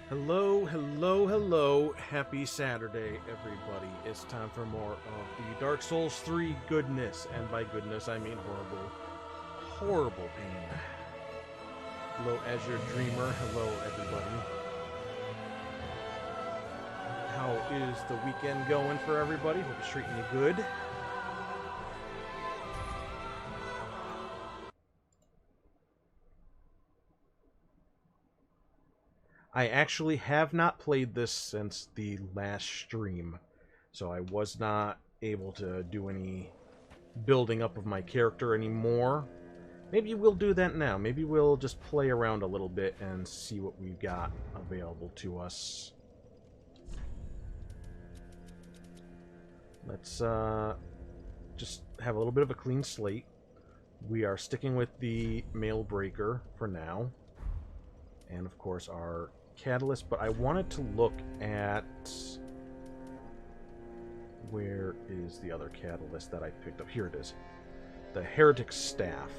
Hello, hello, hello. Happy Saturday, everybody. It's time for more of the Dark Souls 3 goodness. And by goodness, I mean horrible, horrible pain. Hello, Azure Dreamer. Hello, everybody. How is the weekend going for everybody? Hope it's treating you good. I actually have not played this since the last stream, so I was not able to do any building up of my character anymore. Maybe we'll do that now. Maybe we'll just play around a little bit and see what we've got available to us. Let's just have a little bit of a clean slate. We are sticking with the Mail Breaker for now. And of course our Catalyst, but I wanted to look at... Where is the other Catalyst that I picked up? Here it is. The Heretic Staff.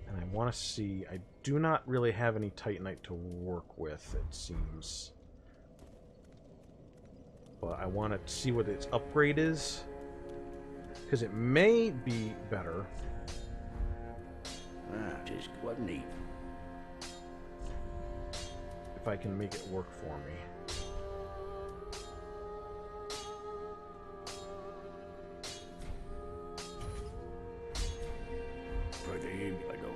And I want to see... I do not really have any Titanite to work with, it seems. But I want to see what its upgrade is, because it may be better. Just what neat. If I can make it work for me. For the I don't know.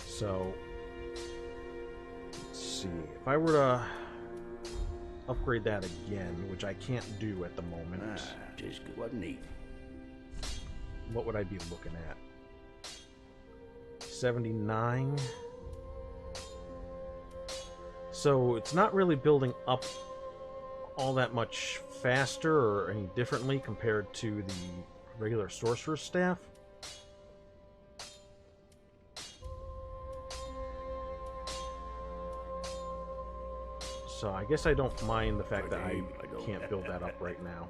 So, let's see. If I were to upgrade that again, which I can't do at the moment, Just what neat. what would I be looking at? 79. So it's not really building up all that much faster or any differently compared to the regular Sorcerer's Staff. So I guess I don't mind the fact that I can't build that up right now.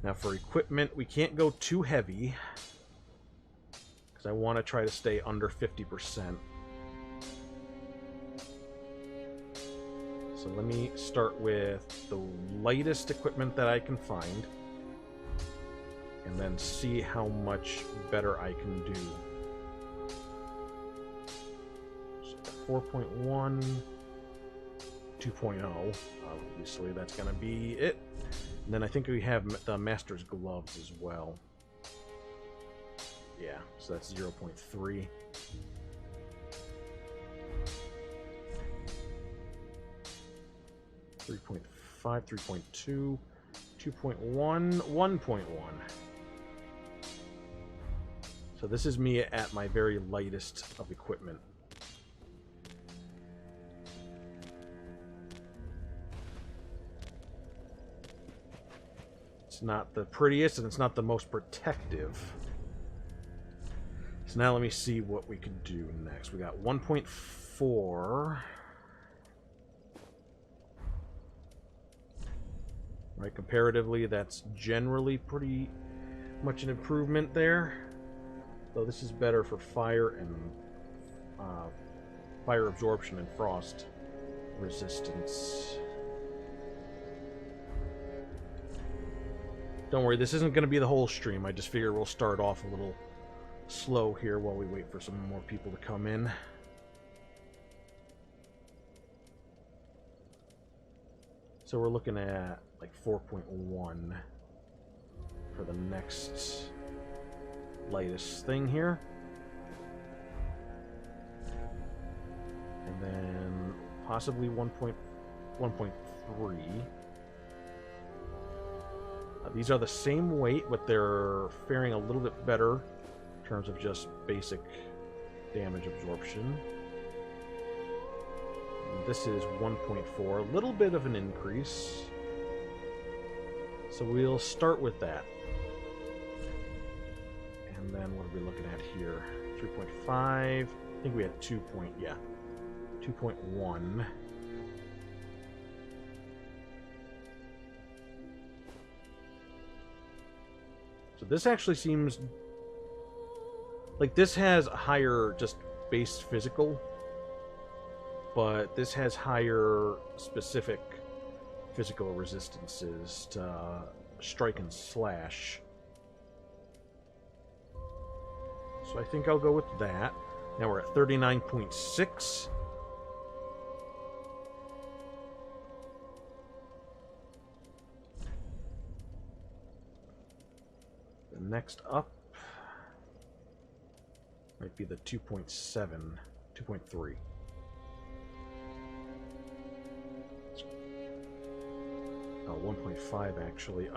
Now for equipment, we can't go too heavy, because I want to try to stay under 50%. So let me start with the lightest equipment that I can find, and then see how much better I can do. 4.1, 2.0, obviously that's going to be it. And then I think we have the Master's Gloves as well. Yeah, so that's 0.3. .5, 3.2, 2.1, 1.1. So this is me at my very lightest of equipment. It's not the prettiest, and it's not the most protective. So now let me see what we could do next. We got 1.4. Right, comparatively, that's generally pretty much an improvement there. Though this is better for fire and fire absorption and frost resistance. Don't worry, this isn't going to be the whole stream. I just figure we'll start off a little slow here while we wait for some more people to come in. So we're looking at like 4.1 for the next lightest thing here. And then possibly 1.3. These are the same weight, but they're faring a little bit better in terms of just basic damage absorption. This is 1.4, a little bit of an increase. So we'll start with that. And then what are we looking at here? 3.5. I think we had 2.1. So this actually seems like this has a higher just base physical, but this has higher specific physical resistances to strike and slash. So I think I'll go with that. Now we're at 39.6. The next up might be the 2.7, 2.3. Oh, 1.5 actually.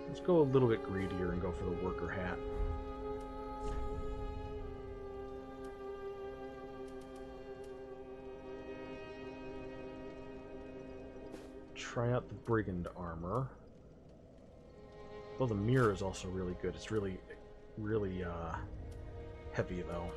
Let's go a little bit greedier and go for the worker hat. Try out the brigand armor. Though the mirror is also really good. It's really heavy though.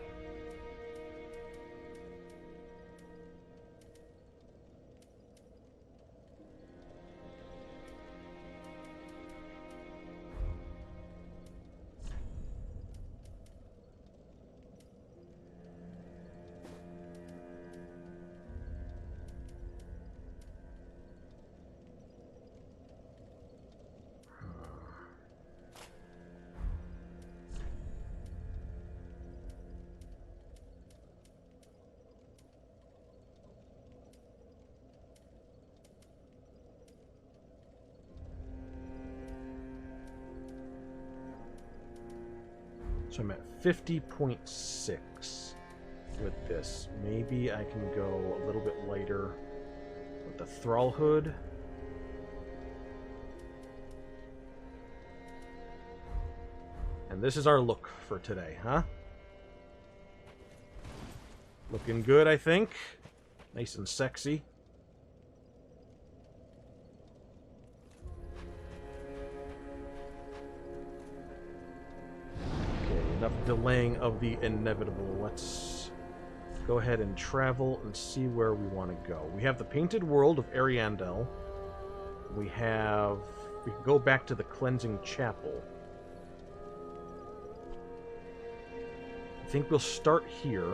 So I'm at 50.6 with this. Maybe I can go a little bit lighter with the Thrallhood. And this is our look for today, huh? Looking good, I think. Nice and sexy. Enough delaying of the inevitable. Let's go ahead and travel and see where we want to go. We have the Painted World of Ariandel. We can go back to the Cleansing Chapel. I think we'll start here.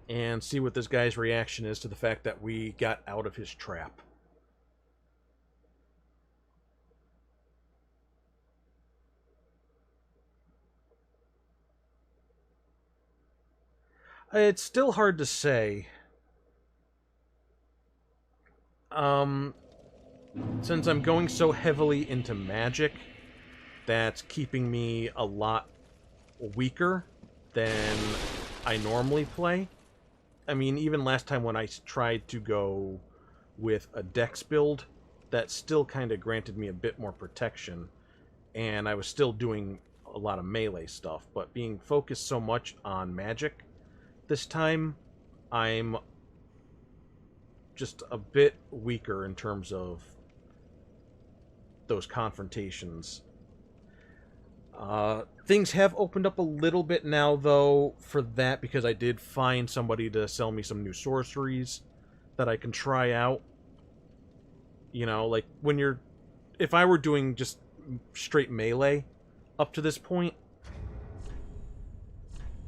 And see what this guy's reaction is to the fact that we got out of his trap. It's still hard to say. Since I'm going so heavily into magic, that's keeping me a lot weaker than I normally play. I mean, even last time when I tried to go with a dex build, that still kind of granted me a bit more protection, and I was still doing a lot of melee stuff, but being focused so much on magic, this time, I'm just a bit weaker in terms of those confrontations. Things have opened up a little bit now, though, for that, because I did find somebody to sell me some new sorceries that I can try out. You know, like, if I were doing just straight melee up to this point,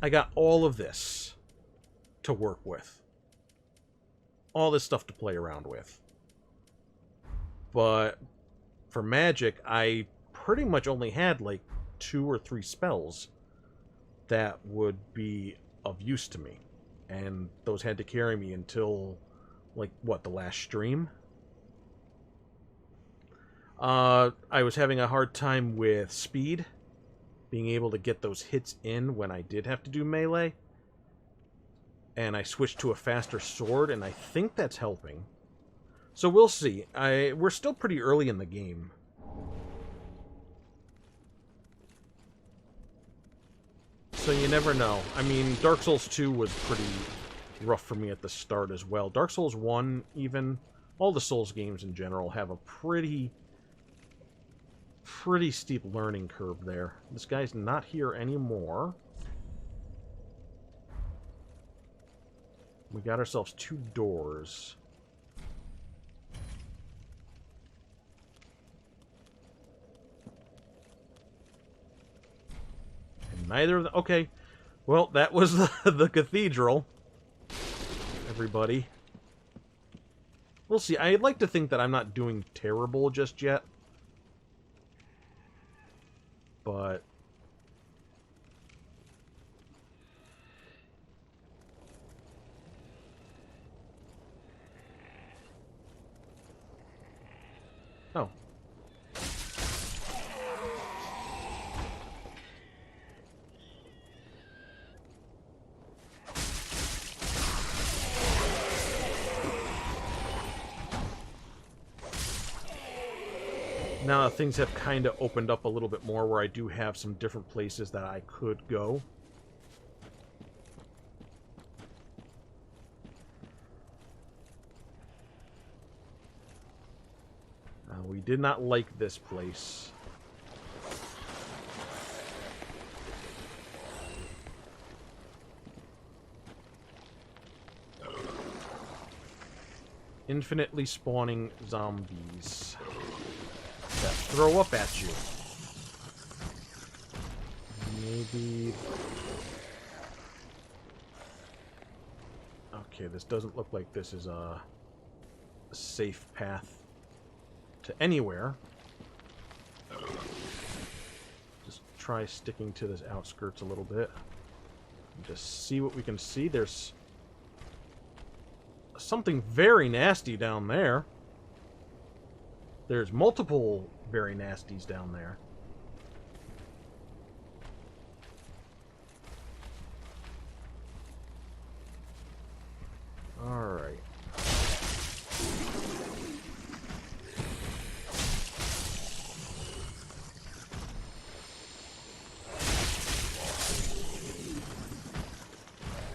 I got all of this to work with. All this stuff to play around with. But for magic, I pretty much only had like 2 or 3 spells that would be of use to me. And those had to carry me until, like, what, the last stream? I was having a hard time with speed, being able to get those hits in when I did have to do melee. And I switched to a faster sword, and I think that's helping. So we'll see. We're still pretty early in the game. So So you never know. I mean, Dark Souls 2 was pretty rough for me at the start as well. Dark Souls 1, even, all the Souls games in general have a pretty steep learning curve there. This guy's not here anymore. We got ourselves 2 doors. And neither of the... Okay. Well, that was the cathedral. Everybody. We'll see. I'd like to think that I'm not doing terrible just yet. But... Oh. Now things have kind of opened up a little bit more where I do have some different places that I could go. We did not like this place. Infinitely spawning zombies that throw up at you. Maybe... Okay, this doesn't look like this is a safe path to anywhere. Just try sticking to this outskirts a little bit. Just see what we can see. There's something very nasty down there. There's multiple very nasties down there. Alright.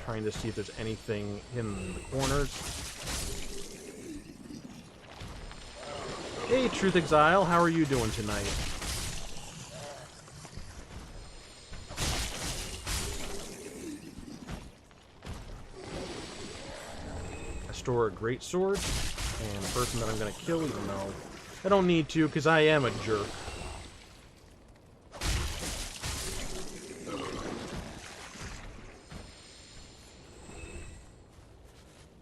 Trying to see if there's anything in the corners. Hey, Truth Exile, how are you doing tonight? I store a great sword and a person that I'm gonna kill, even though I don't need to, because I am a jerk.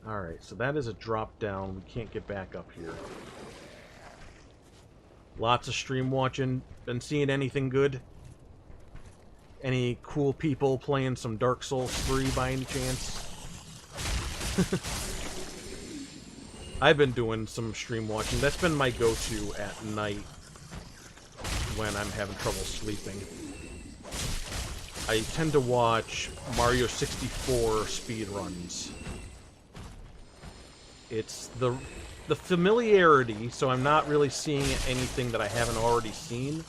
Alright, so that is a drop down. We can't get back up here. Lots of stream watching. Been seeing anything good? Any cool people playing some Dark Souls 3 by any chance? I've been doing some stream watching. That's been my go-to at night when I'm having trouble sleeping. I tend to watch Mario 64 speedruns. It's the familiarity, so I'm not really seeing anything that I haven't already seen,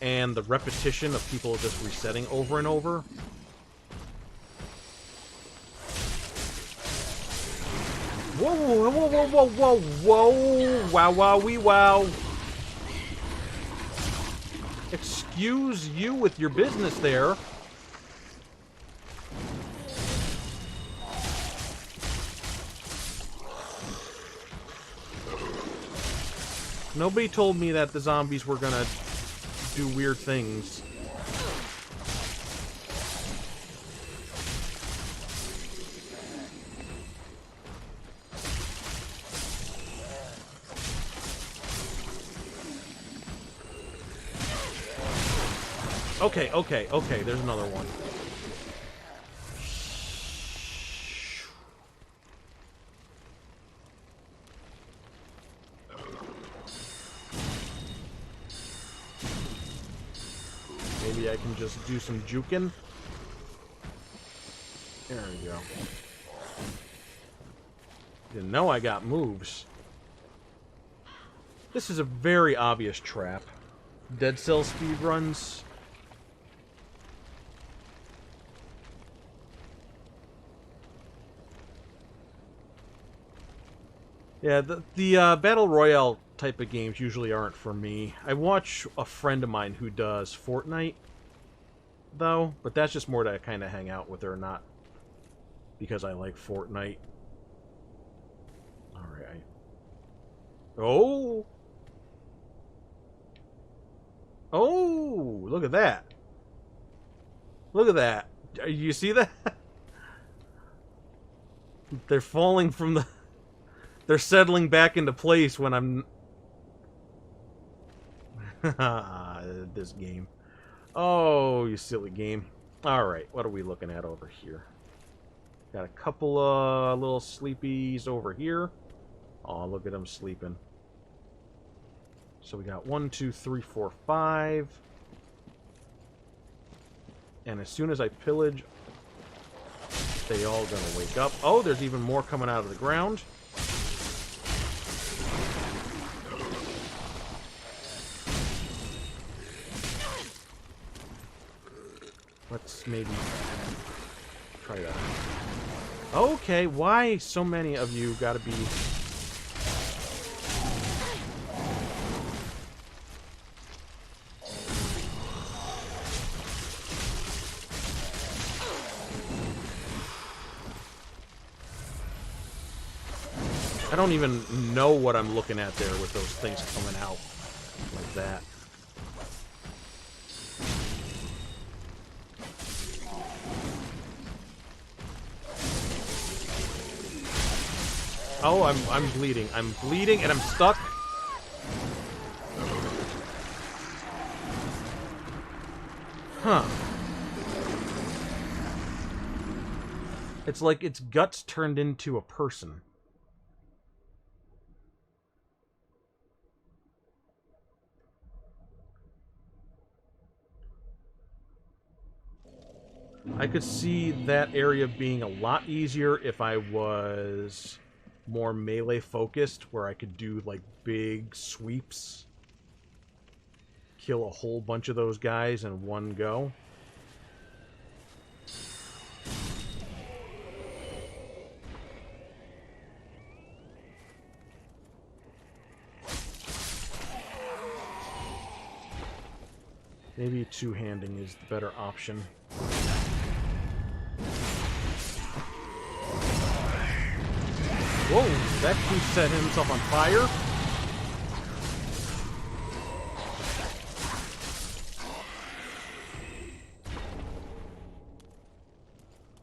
and the repetition of people just resetting over and over. Whoa, whoa, whoa, whoa, whoa, whoa, whoa, wow, wow, wee, wow. Excuse you with your business there. Nobody told me that the zombies were gonna do weird things. Okay, okay, okay, there's another one. Maybe I can just do some juking. There we go. Didn't know I got moves. This is a very obvious trap. Dead Cell speedruns. Yeah, the Battle Royale type of games usually aren't for me. I watch a friend of mine who does Fortnite, though, but that's just more to kind of hang out with her, not because I like Fortnite. Alright. Oh! Oh! Look at that. Look at that. You see that? They're falling from the... They're settling back into place when I'm... This game. Oh, you silly game. Alright, what are we looking at over here? Got a couple of little sleepies over here. Oh, look at them sleeping. So we got 1, 2, 3, 4, 5. And as soon as I pillage, they all gonna wake up. Oh, there's even more coming out of the ground. Let's maybe try that. Okay, why so many of you gotta be... I don't even know what I'm looking at there with those things coming out like that. Oh, I'm bleeding. I'm bleeding and I'm stuck. Huh. It's like its guts turned into a person. I could see that area being a lot easier if I was more melee focused, where I could do like big sweeps, kill a whole bunch of those guys in one go. Maybe two-handing is the better option. Whoa, that dude set himself on fire.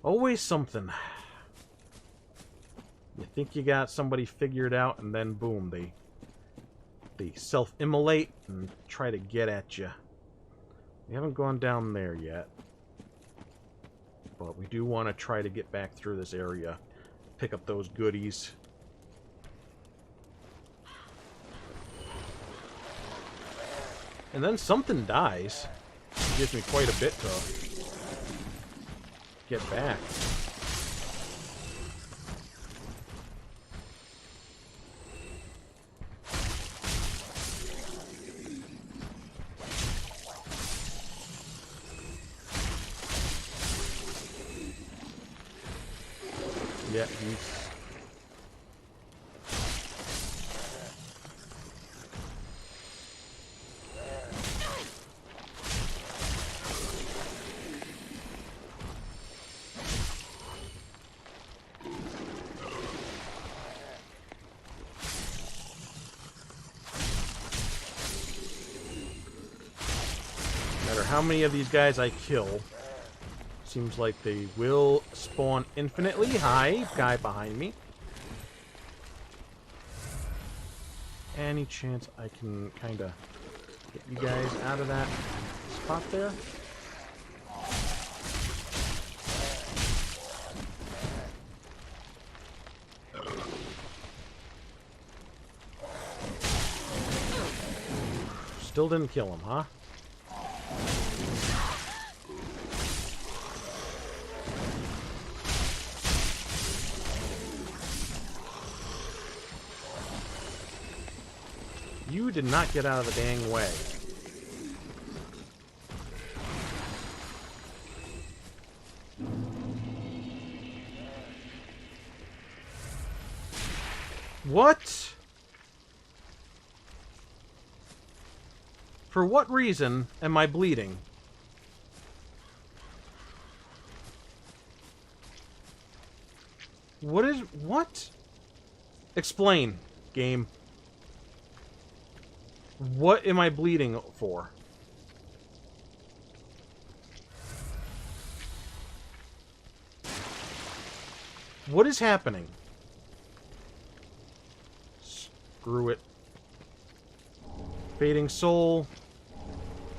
Always something. You think you got somebody figured out, and then boom, they self-immolate and try to get at you. We haven't gone down there yet, but we do want to try to get back through this area, pick up those goodies. And then something dies. It gives me quite a bit to get back. Yeah, he's... No matter how many of these guys I kill, seems like they will spawn infinitely. Hi, guy behind me. Any chance I can kind of get you guys out of that spot there? Still didn't kill him, huh? You did not get out of the dang way. What? For what reason am I bleeding? What? Explain, game. What am I bleeding for? What is happening? Screw it. Fading Soul.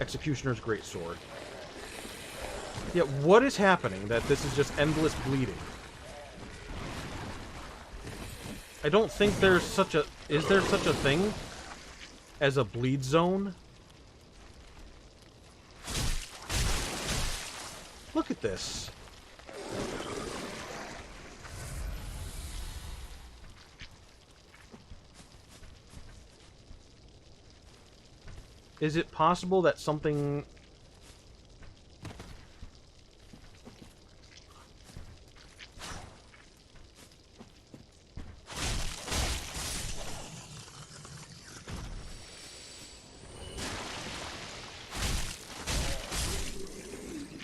Executioner's Greatsword. Yeah, what is happening that this is just endless bleeding? I don't think there's such a... Is there such a thing as a bleed zone? Look at this. Is it possible that something...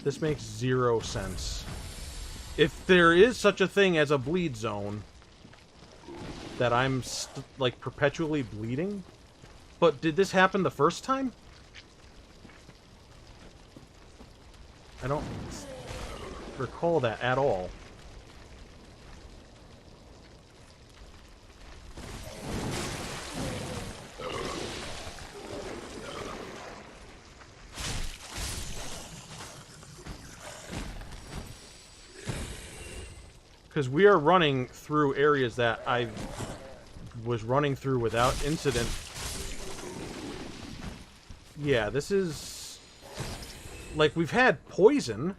This makes zero sense. If there is such a thing as a bleed zone, that I'm, like, perpetually bleeding? But did this happen the first time? I don't recall that at all. Because we are running through areas that I was running through without incident. Yeah, this is... Like, we've had poison.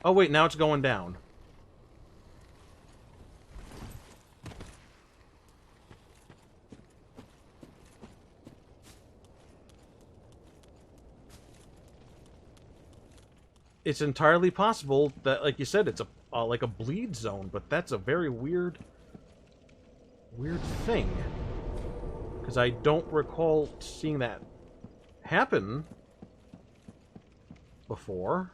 Oh, wait, now it's going down. It's entirely possible that, like you said, it's a like a bleed zone, but that's a very weird thing. Because I don't recall seeing that happen before.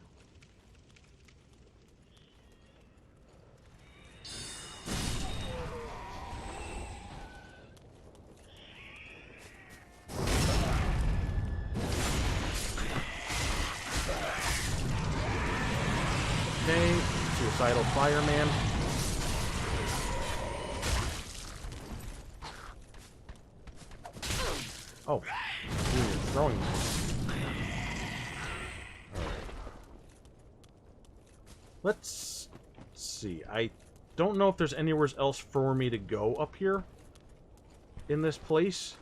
Okay, Suicidal Fireman. Oh, you're throwing me. Alright. Let's see. I don't know if there's anywhere else for me to go up here in this place.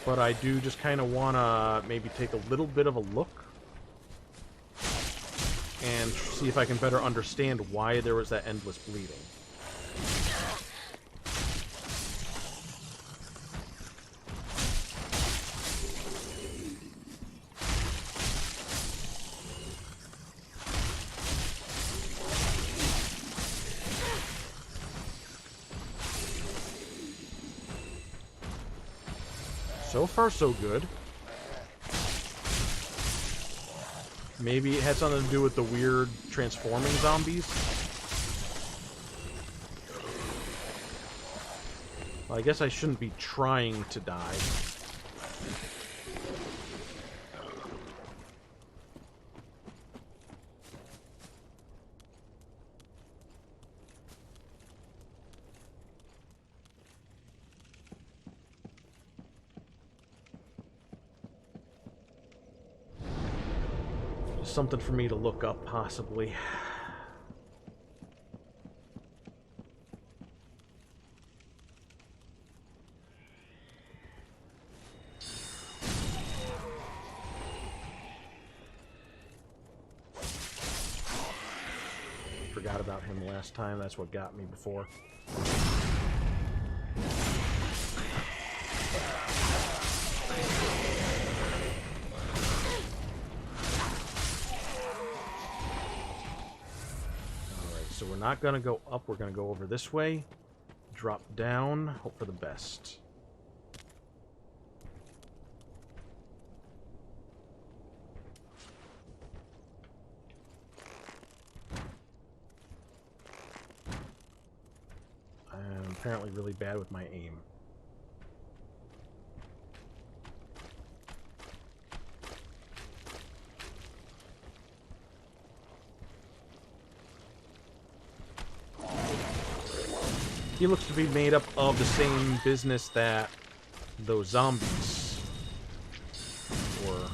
But I do just kind of want to maybe take a little bit of a look and see if I can better understand why there was that endless bleeding. So far, so good. Maybe it had something to do with the weird transforming zombies. Well, I guess I shouldn't be trying to die. Something for me to look up, possibly. Forgot about him last time. That's what got me before. we're not going to go up. We're going to go over this way. Drop down. Hope for the best. I'm apparently really bad with my aim. He looks to be made up of the same business that those zombies were.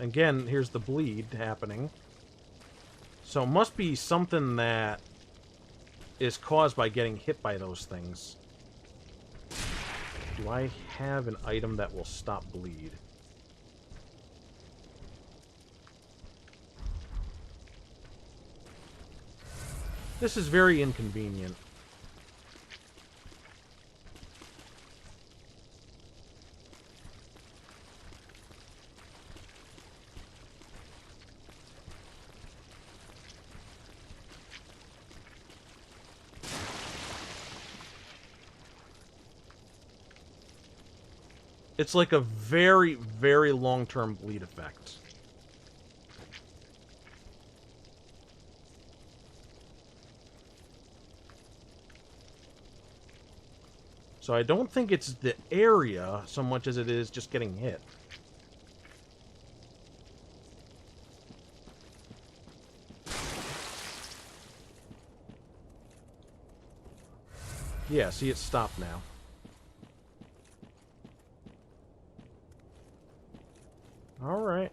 Again, here's the bleed happening. So it must be something that is caused by getting hit by those things. Do I have an item that will stop bleed? This is very inconvenient. It's like a very, very long-term bleed effect. So I don't think it's the area so much as it is just getting hit. Yeah, see, it stopped now. Alright.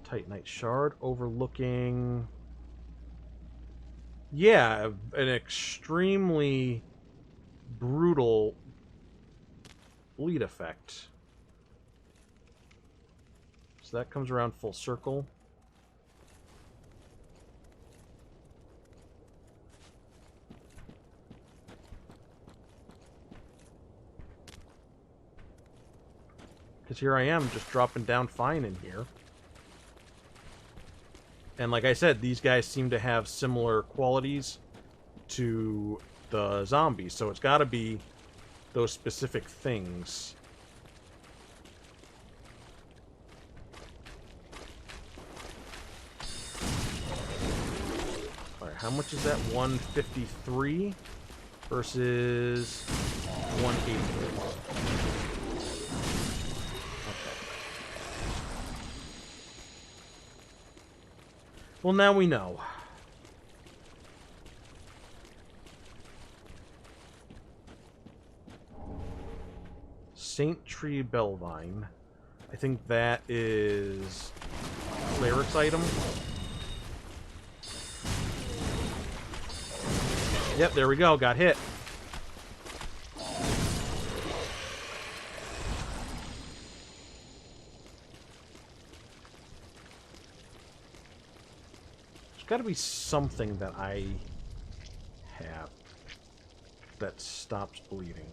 Titanite shard overlooking... Yeah, an extremely brutal bleed effect. So that comes around full circle. Because here I am, just dropping down fine in here. And like I said, these guys seem to have similar qualities to the zombies, so it's got to be those specific things. Alright, how much is that? 153 versus 180. Well, now we know. Saint Tree Bellvine. I think that is Cleric's item. Yep, there we go. Got hit. Got to be something that I have that stops bleeding.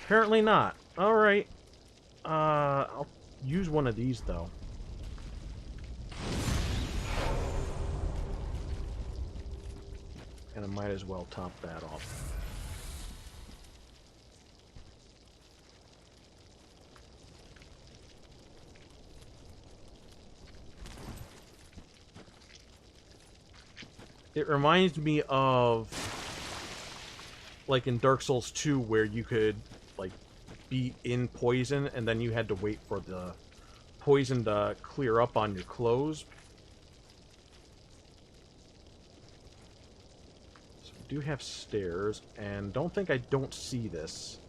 Apparently not. Alright. I'll use one of these, though. And I might as well top that off. It reminds me of, like, in Dark Souls 2, where you could, like, beat in poison, and then you had to wait for the poison to clear up on your clothes. So we do have stairs, and don't think I don't see this.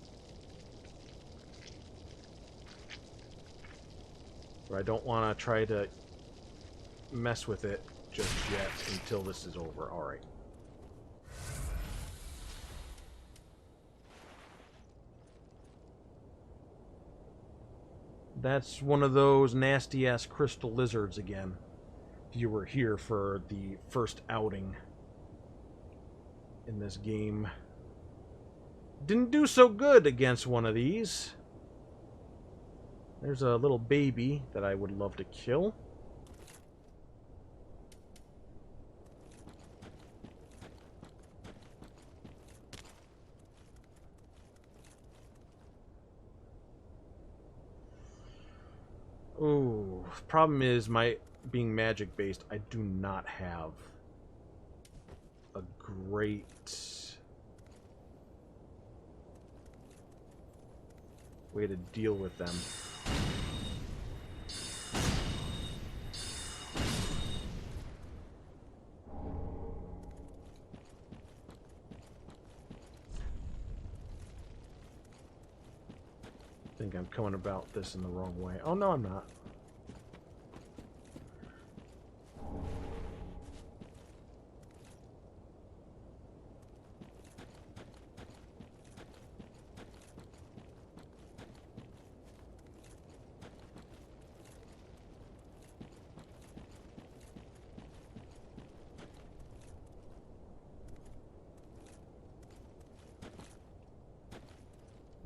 But I don't want to try to mess with it just yet until this is over. Alright. That's one of those nasty-ass crystal lizards again. If you were here for the first outing in this game. Didn't do so good against one of these. There's a little baby that I would love to kill. Ooh, problem is my being magic based, I do not have a great way to deal with them. I think I'm coming about this in the wrong way. Oh, no, I'm not.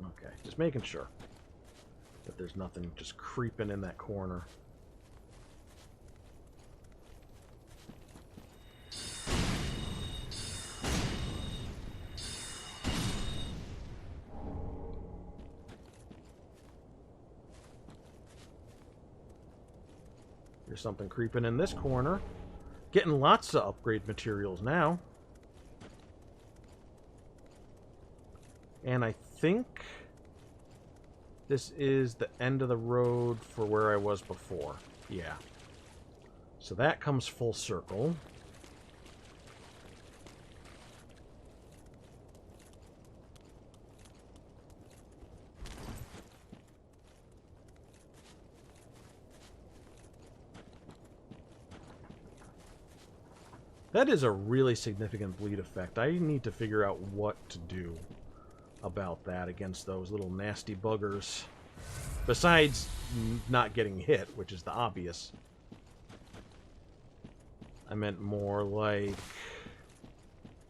Okay, just making sure that there's nothing just creeping in that corner. There's something creeping in this corner. Getting lots of upgrade materials now. And I think this is the end of the road for where I was before. Yeah. So that comes full circle. That is a really significant bleed effect. I need to figure out what to do about that against those little nasty buggers. Besides not getting hit, which is the obvious. I meant more like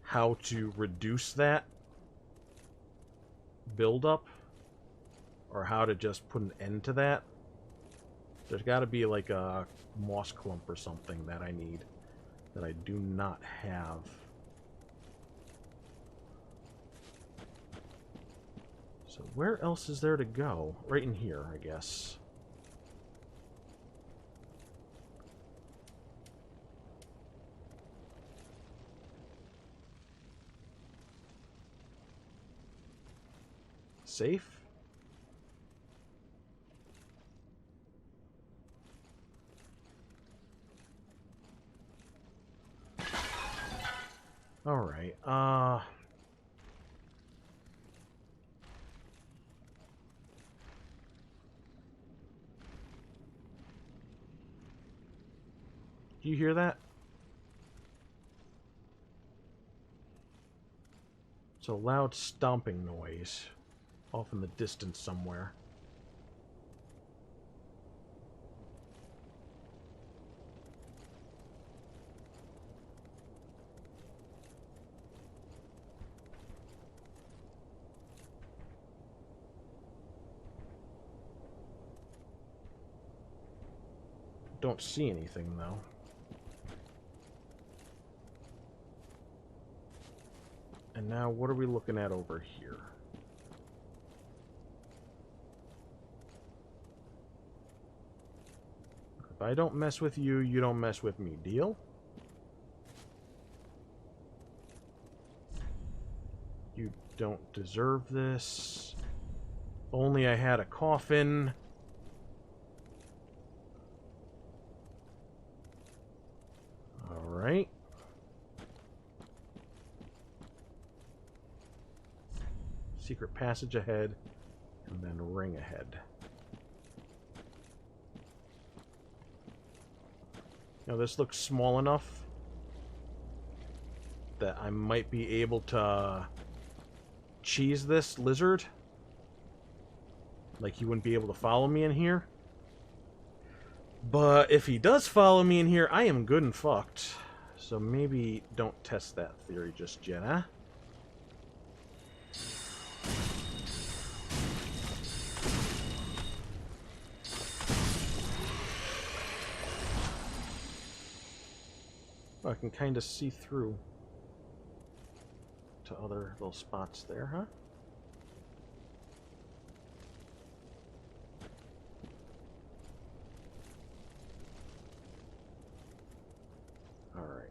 how to reduce that buildup, or how to just put an end to that. There's got to be like a moss clump or something that I need that I do not have. So where else is there to go? Right in here, I guess. Safe? Alright, do you hear that? It's a loud stomping noise off in the distance somewhere. Don't see anything, though. And now, what are we looking at over here? If I don't mess with you, you don't mess with me. Deal? You don't deserve this. Only I had a coffin. Alright. Secret passage ahead, and then ring ahead. Now this looks small enough that I might be able to cheese this lizard. Like he wouldn't be able to follow me in here. But if he does follow me in here, I am good and fucked. So maybe don't test that theory just yet, huh? Oh, I can kind of see through to other little spots there, huh? Alright.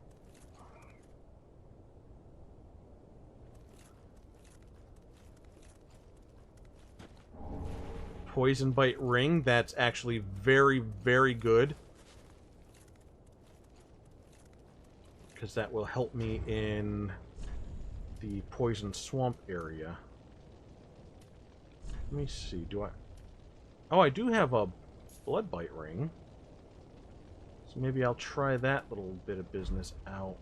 Poison Bite Ring, that's actually very, very good. Because that will help me in the Poison Swamp area. Let me see, do I... Oh, I do have a Blood Bite Ring. So maybe I'll try that little bit of business out.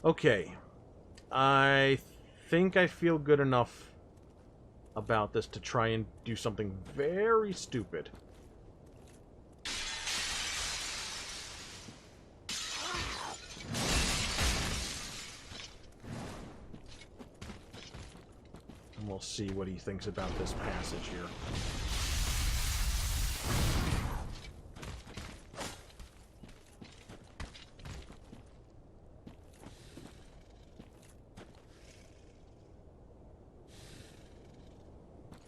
Okay. I think I feel good enough about this to try and do something very stupid. And we'll see what he thinks about this passage here.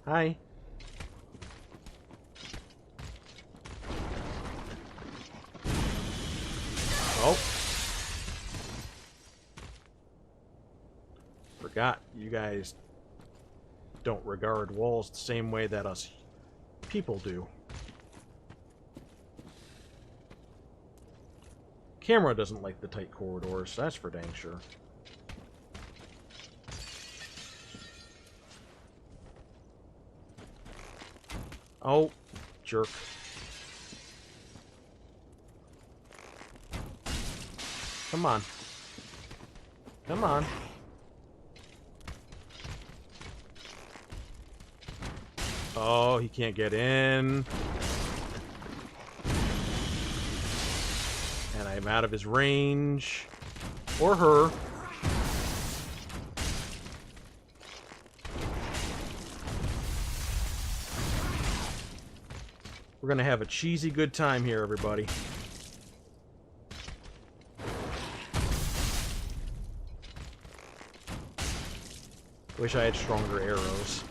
Hi. Oh. Forgot you guys don't regard walls the same way that us people do. Camera doesn't like the tight corridors, that's for dang sure. Oh, jerk. Come on. Come on. Oh, he can't get in. And I'm out of his range. Or her. We're gonna have a cheesy good time here, everybody. Wish I had stronger arrows.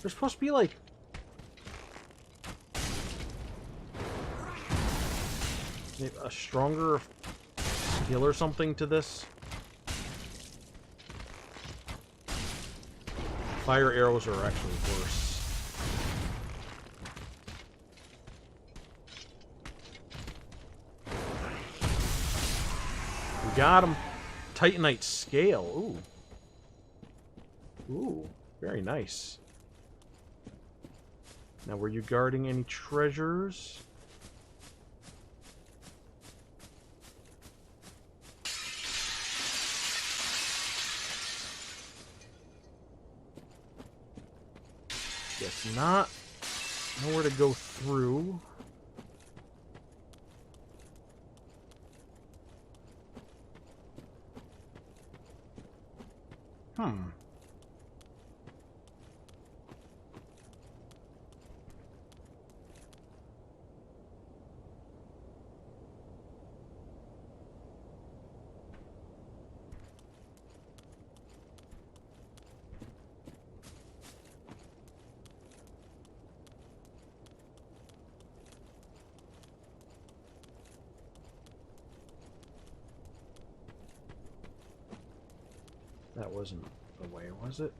There's supposed to be, like... a stronger skill or something to this. Fire arrows are actually worse. We got him. Titanite scale. Ooh. Ooh. Very nice. Now, were you guarding any treasures? Guess not. Nowhere to go through. That wasn't the way, was it?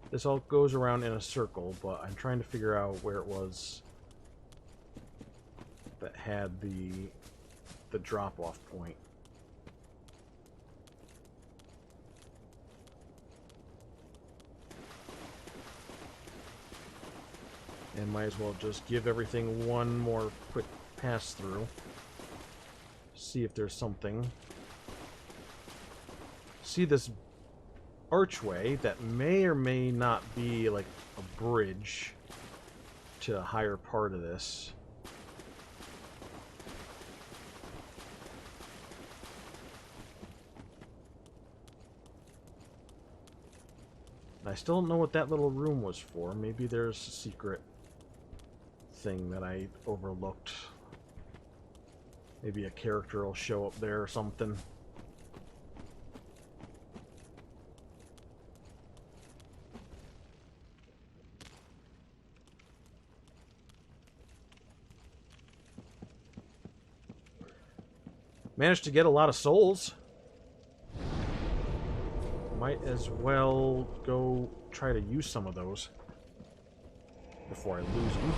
This all goes around in a circle, but I'm trying to figure out where it was that had the drop-off point. And might as well just give everything one more quick pass through. See if there's something. See this archway that may or may not be like a bridge to a higher part of this. I still don't know what that little room was for. Maybe there's a secret thing that I overlooked. Maybe a character will show up there or something. Managed to get a lot of souls. Might as well go try to use some of those before I lose them.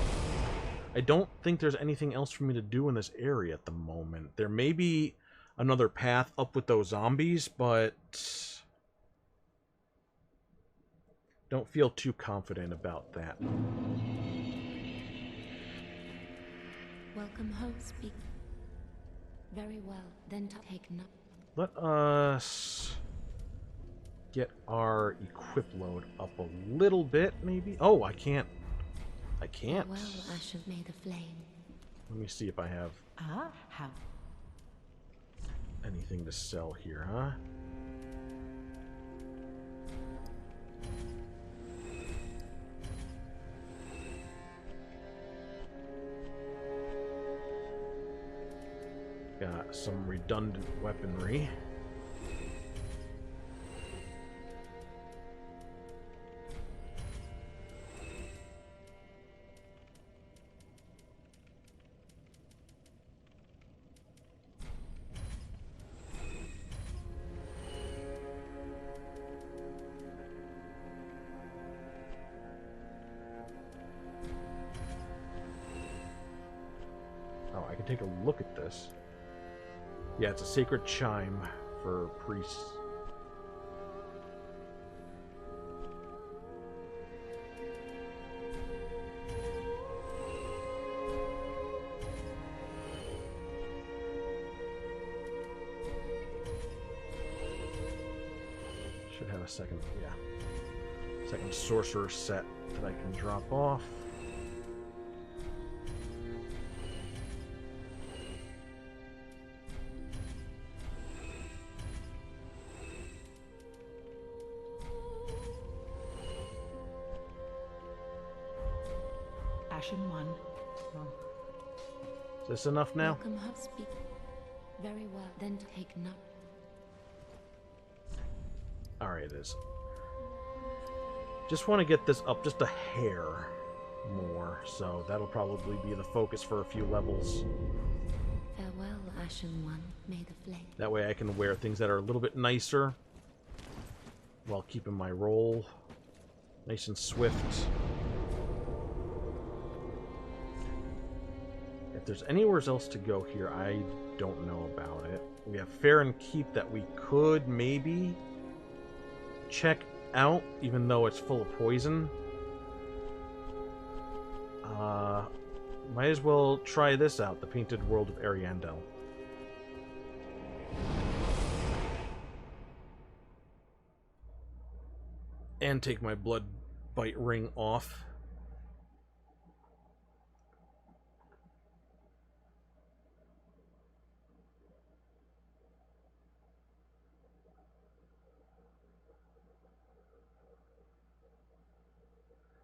I don't think there's anything else for me to do in this area at the moment. There may be another path up with those zombies, but don't feel too confident about that. Welcome home, speak. Very well, then take note. Let us get our equip load up a little bit, maybe. Oh, I can't. I can't. Well, I should may the flame. Let me see if I have How? anything to sell here, huh? Got some redundant weaponry. Oh, I can take a look at this. Yeah, it's a sacred chime for priests. Should have a second, yeah. Second sorcerer set that I can drop off. Ashen one. Is this enough now? Welcome home, speak. Very well, then take note. Alright, it is. Just want to get this up just a hair more, so that'll probably be the focus for a few levels. Farewell, Ashen One, may the flame. That way I can wear things that are a little bit nicer while keeping my roll nice and swift. If there's anywhere else to go here, I don't know about it. We have Farron Keep that we could maybe check out, even though it's full of poison. Might as well try this out, the Painted World of Ariandel. And take my blood bite ring off.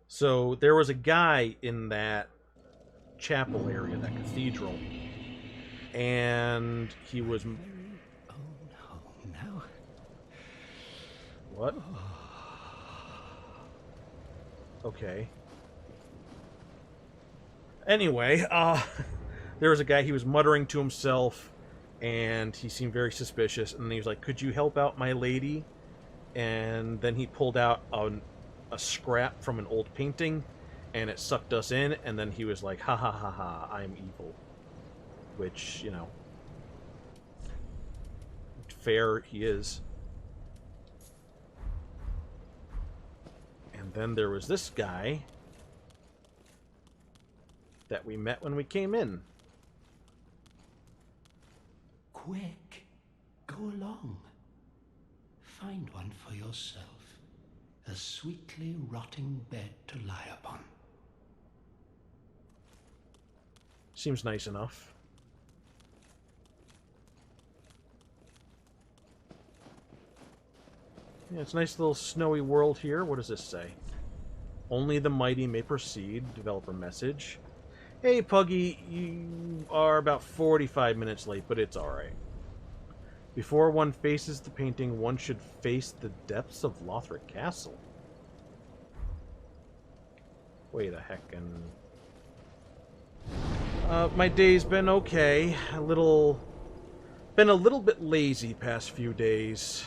So there was a guy in that chapel area, that cathedral, and he was... Oh no, now. What? Okay. Anyway, there was a guy, he was muttering to himself, and he seemed very suspicious, and he was like, "Could you help out my lady?" And then he pulled out a scrap from an old painting, and it sucked us in, and then he was like, "Ha ha ha ha, I'm evil." Which, you know, fair he is. And then there was this guy that we met when we came in. Quick, go along. Find one for yourself. A sweetly rotting bed to lie upon. Seems nice enough. Yeah, it's a nice little snowy world here. What does this say? Only the mighty may proceed. Developer message. Hey, Puggy, you are about 45 minutes late, but it's alright. Before one faces the painting, one should face the depths of Lothric Castle. Wait a heckin'. My day's been okay. Been a little bit lazy past few days.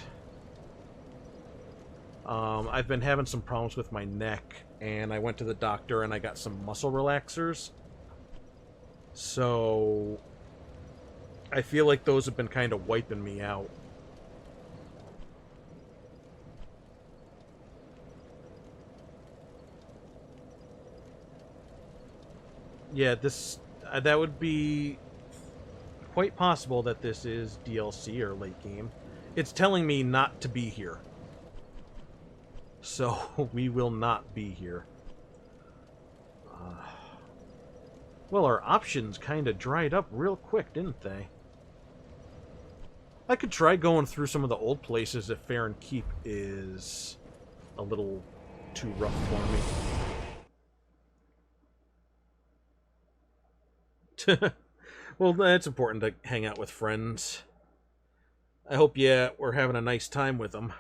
I've been having some problems with my neck, and I went to the doctor and I got some muscle relaxers. So I feel like those have been kind of wiping me out. Yeah, that would be quite possible that this is DLC or late game. It's telling me not to be here. So we will not be here. Well, our options kind of dried up real quick, didn't they? I could try going through some of the old places if Farron Keep is a little too rough for me. Well, it's important to hang out with friends. I hope, yeah, we're having a nice time with them.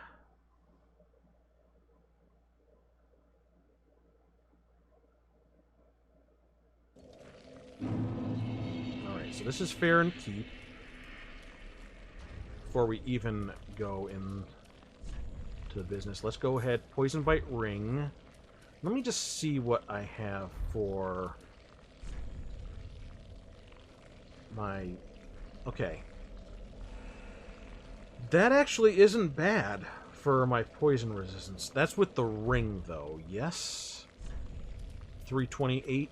Alright, so this is Farron Keep. Before we even go into the business, let's go ahead. Poison Bite Ring. Let me just see what I have for my... Okay. That actually isn't bad for my poison resistance. That's with the ring, though. Yes? 328.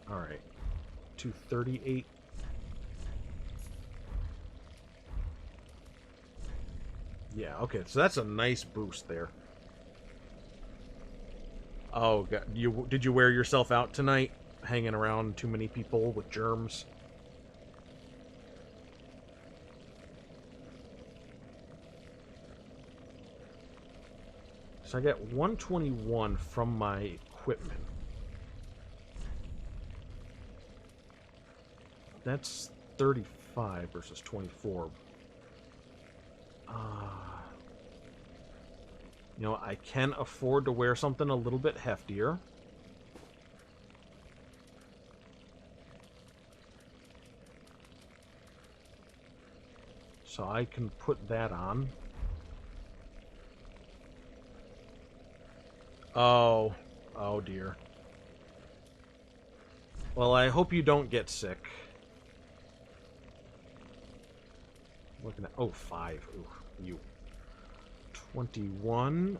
Alright. 238. Yeah, okay, so that's a nice boost there. Oh, God. Did you wear yourself out tonight? Hanging around too many people with germs? So I get 121 from my equipment. That's 35 versus 24. You know, I can afford to wear something a little bit heftier. So I can put that on. Oh. Oh, dear. Well, I hope you don't get sick. Looking at... Oh, 5. Ooh, you. 21.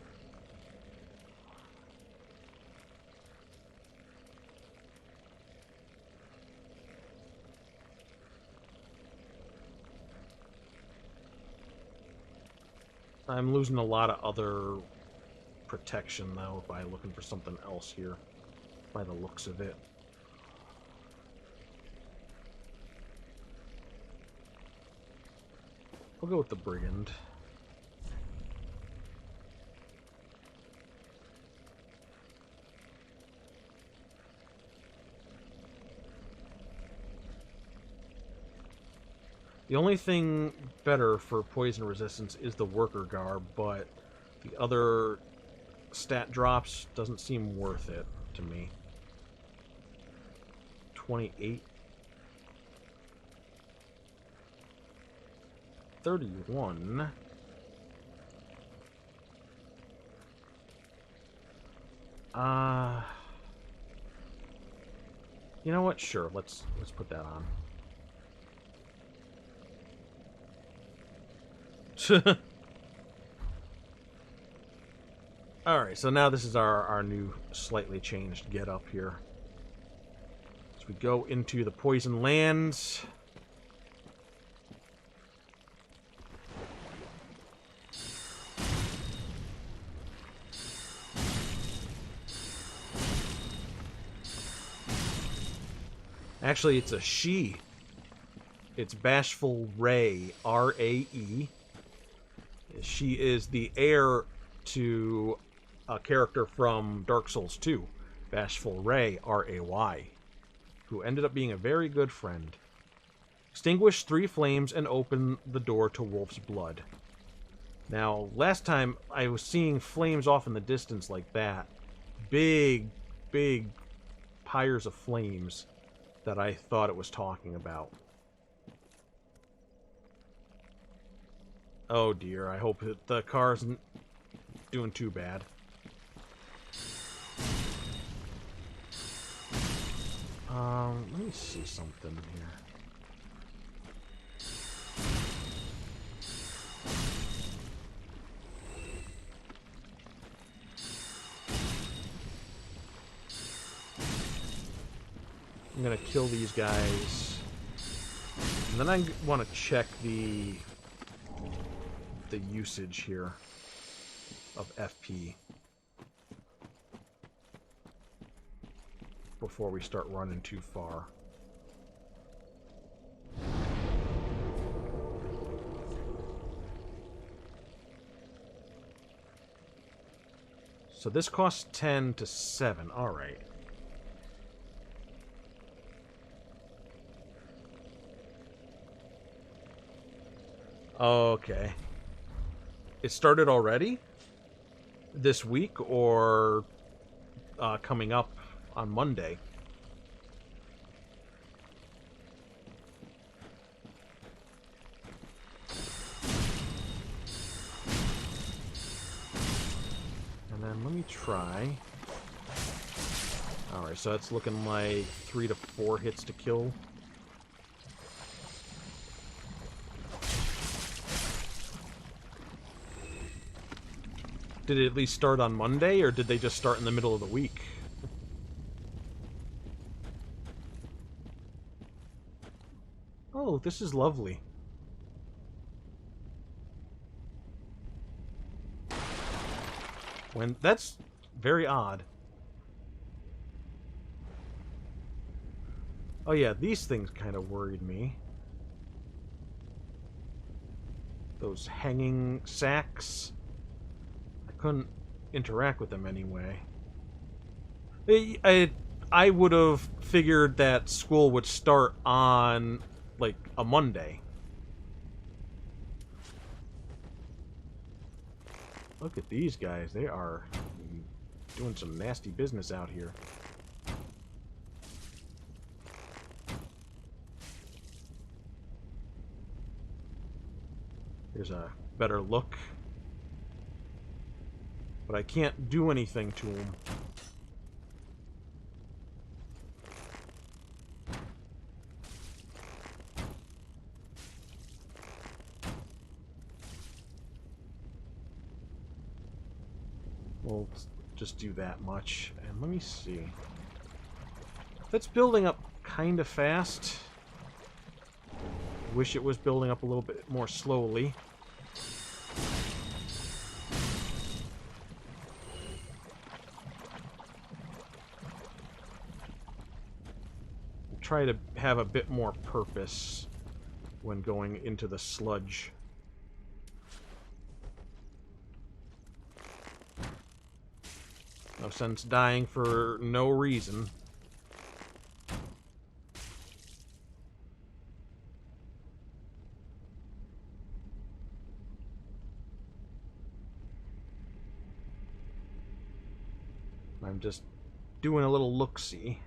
I'm losing a lot of other protection, though, by looking for something else here, by the looks of it. I'll go with the Brigand. The only thing better for poison resistance is the worker garb, but the other stat drops doesn't seem worth it to me. 28. 31. You know what? Sure, let's put that on. Alright, so now this is our new slightly changed get-up here. As we go into the Poison Lands. Actually, it's a she. It's Bashful Rae, R-A-E. She is the heir to a character from Dark Souls 2, Bashful Rae, R-A-Y, who ended up being a very good friend. Extinguish 3 flames and open the door to Wolf's Blood. Now, last time I was seeing flames off in the distance like that. Big, big pyres of flames that I thought it was talking about. Oh dear, I hope that the car isn't doing too bad. Let me see something here. I'm gonna kill these guys. And then I want to check the usage here of FP before we start running too far. So this costs 10 to 7. All right. Okay. It started already? This week or coming up on Monday? And then let me try. Alright, so that's looking like 3 to 4 hits to kill. Did it at least start on Monday, or did they just start in the middle of the week? Oh, this is lovely. That's very odd. Oh yeah, these things kind of worried me. Those hanging sacks. Couldn't interact with them anyway. I would have figured that school would start on, like, a Monday. Look at these guys. They are doing some nasty business out here. Here's a better look. But I can't do anything to him. We'll just do that much. And let me see. That's building up kind of fast. Wish it was building up a little bit more slowly. Try to have a bit more purpose when going into the sludge. No sense dying for no reason. I'm just doing a little look-see.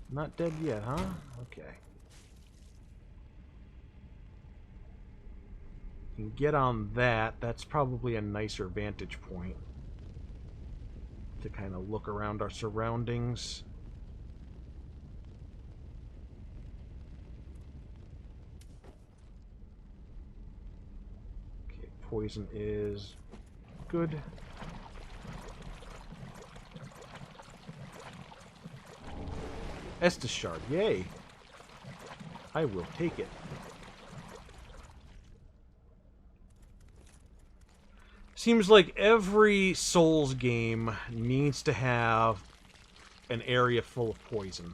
Not dead yet, huh? Okay. You can get on that. That's probably a nicer vantage point to kind of look around our surroundings. poison is good. Estus Shard, yay! I will take it. Seems like every Souls game needs to have an area full of poison.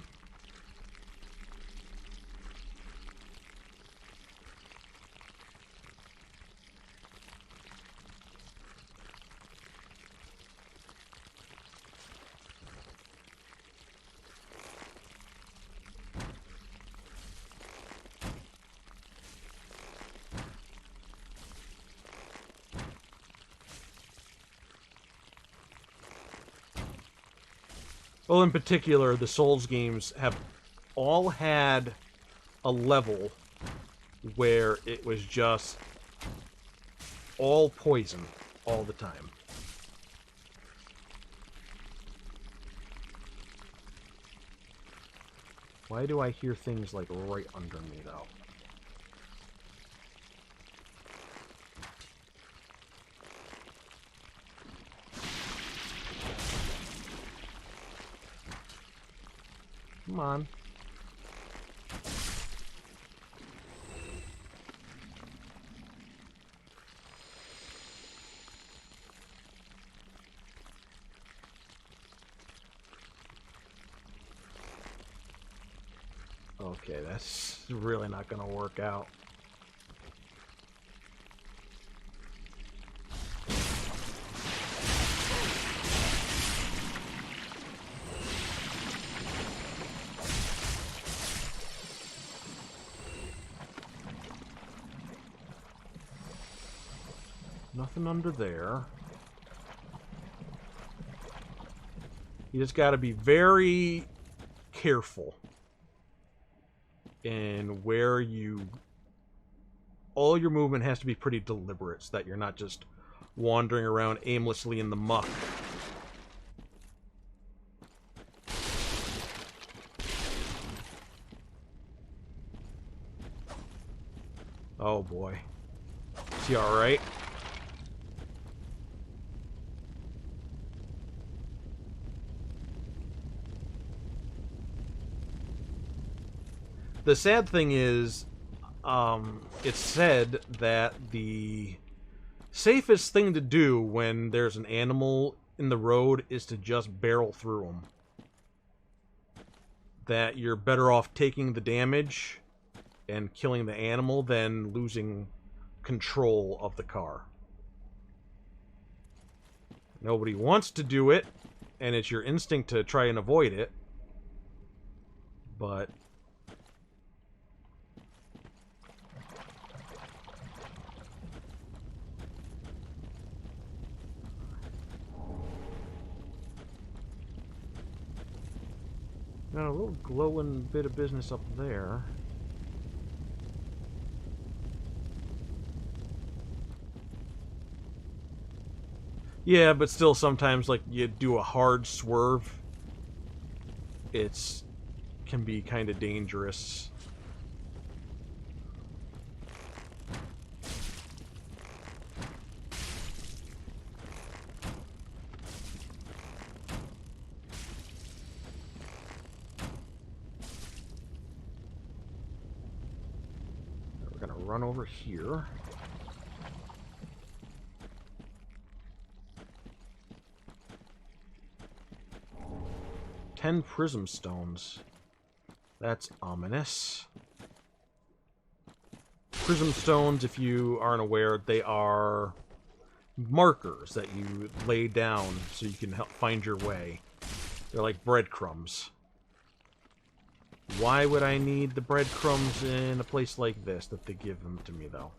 Well, in particular, the Souls games have all had a level where it was just all poison all the time. Why do I hear things like right under me, though? Come on. Okay, that's really not going to work out. Nothing under there. You just got to be very careful in where you... All your movement has to be pretty deliberate so that you're not just wandering around aimlessly in the muck. Oh boy. Is he alright? The sad thing is, it's said that the safest thing to do when there's an animal in the road is to just barrel through them. That you're better off taking the damage and killing the animal than losing control of the car. Nobody wants to do it, and it's your instinct to try and avoid it, but... Got a little glowing bit of business up there. Yeah, but still sometimes, like, you do a hard swerve. It's... can be kind of dangerous. We're gonna run over here. Ten prism stones. That's ominous. Prism stones, if you aren't aware, they are markers that you lay down so you can help find your way. They're like breadcrumbs. Why would I need the breadcrumbs in a place like this that they give them to me, though?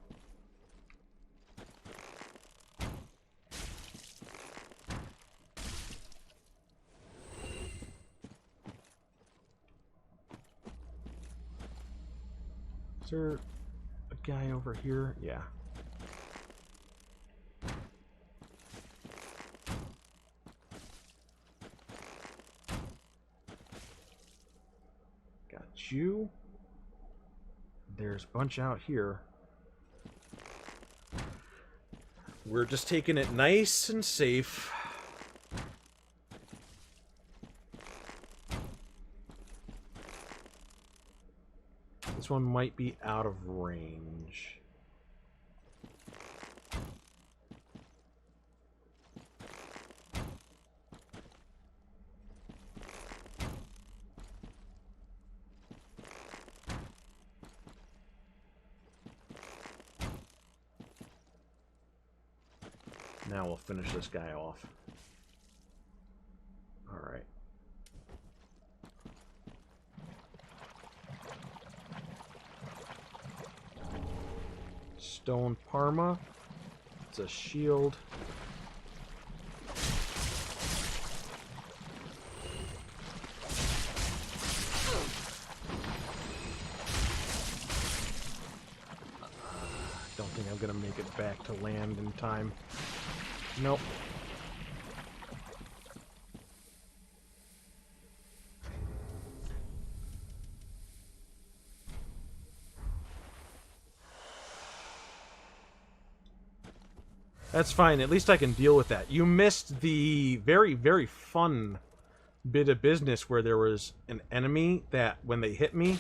Is there a guy over here? Yeah. Got you. There's a bunch out here. We're just taking it nice and safe. This one might be out of range. Now we'll finish this guy off. Alright. Stone Parma. It's a shield. Don't think I'm gonna make it back to land in time. Nope. That's fine. At least I can deal with that. You missed the very, very fun bit of business where there was an enemy that, when they hit me,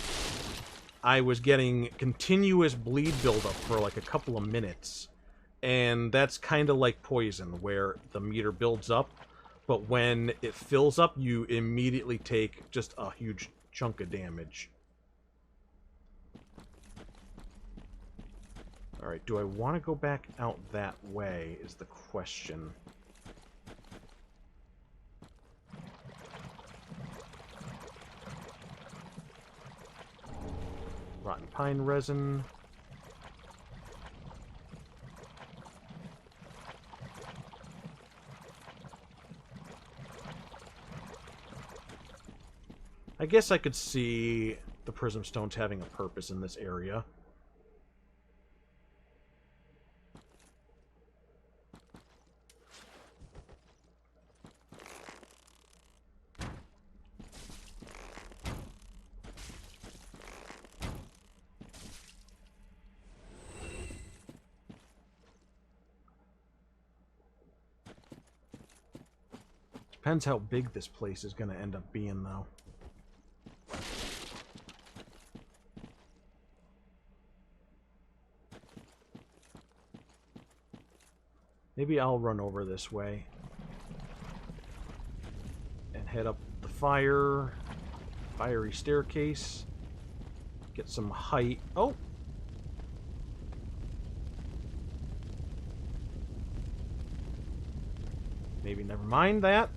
I was getting continuous bleed buildup for like a couple of minutes. And that's kind of like poison, where the meter builds up, but when it fills up, you immediately take just a huge chunk of damage. Alright, do I want to go back out that way, is the question. Rotten pine resin. I guess I could see the prism stones having a purpose in this area. Depends how big this place is going to end up being, though. Maybe I'll run over this way and head up the fiery staircase. Get some height. Oh! Maybe never mind that.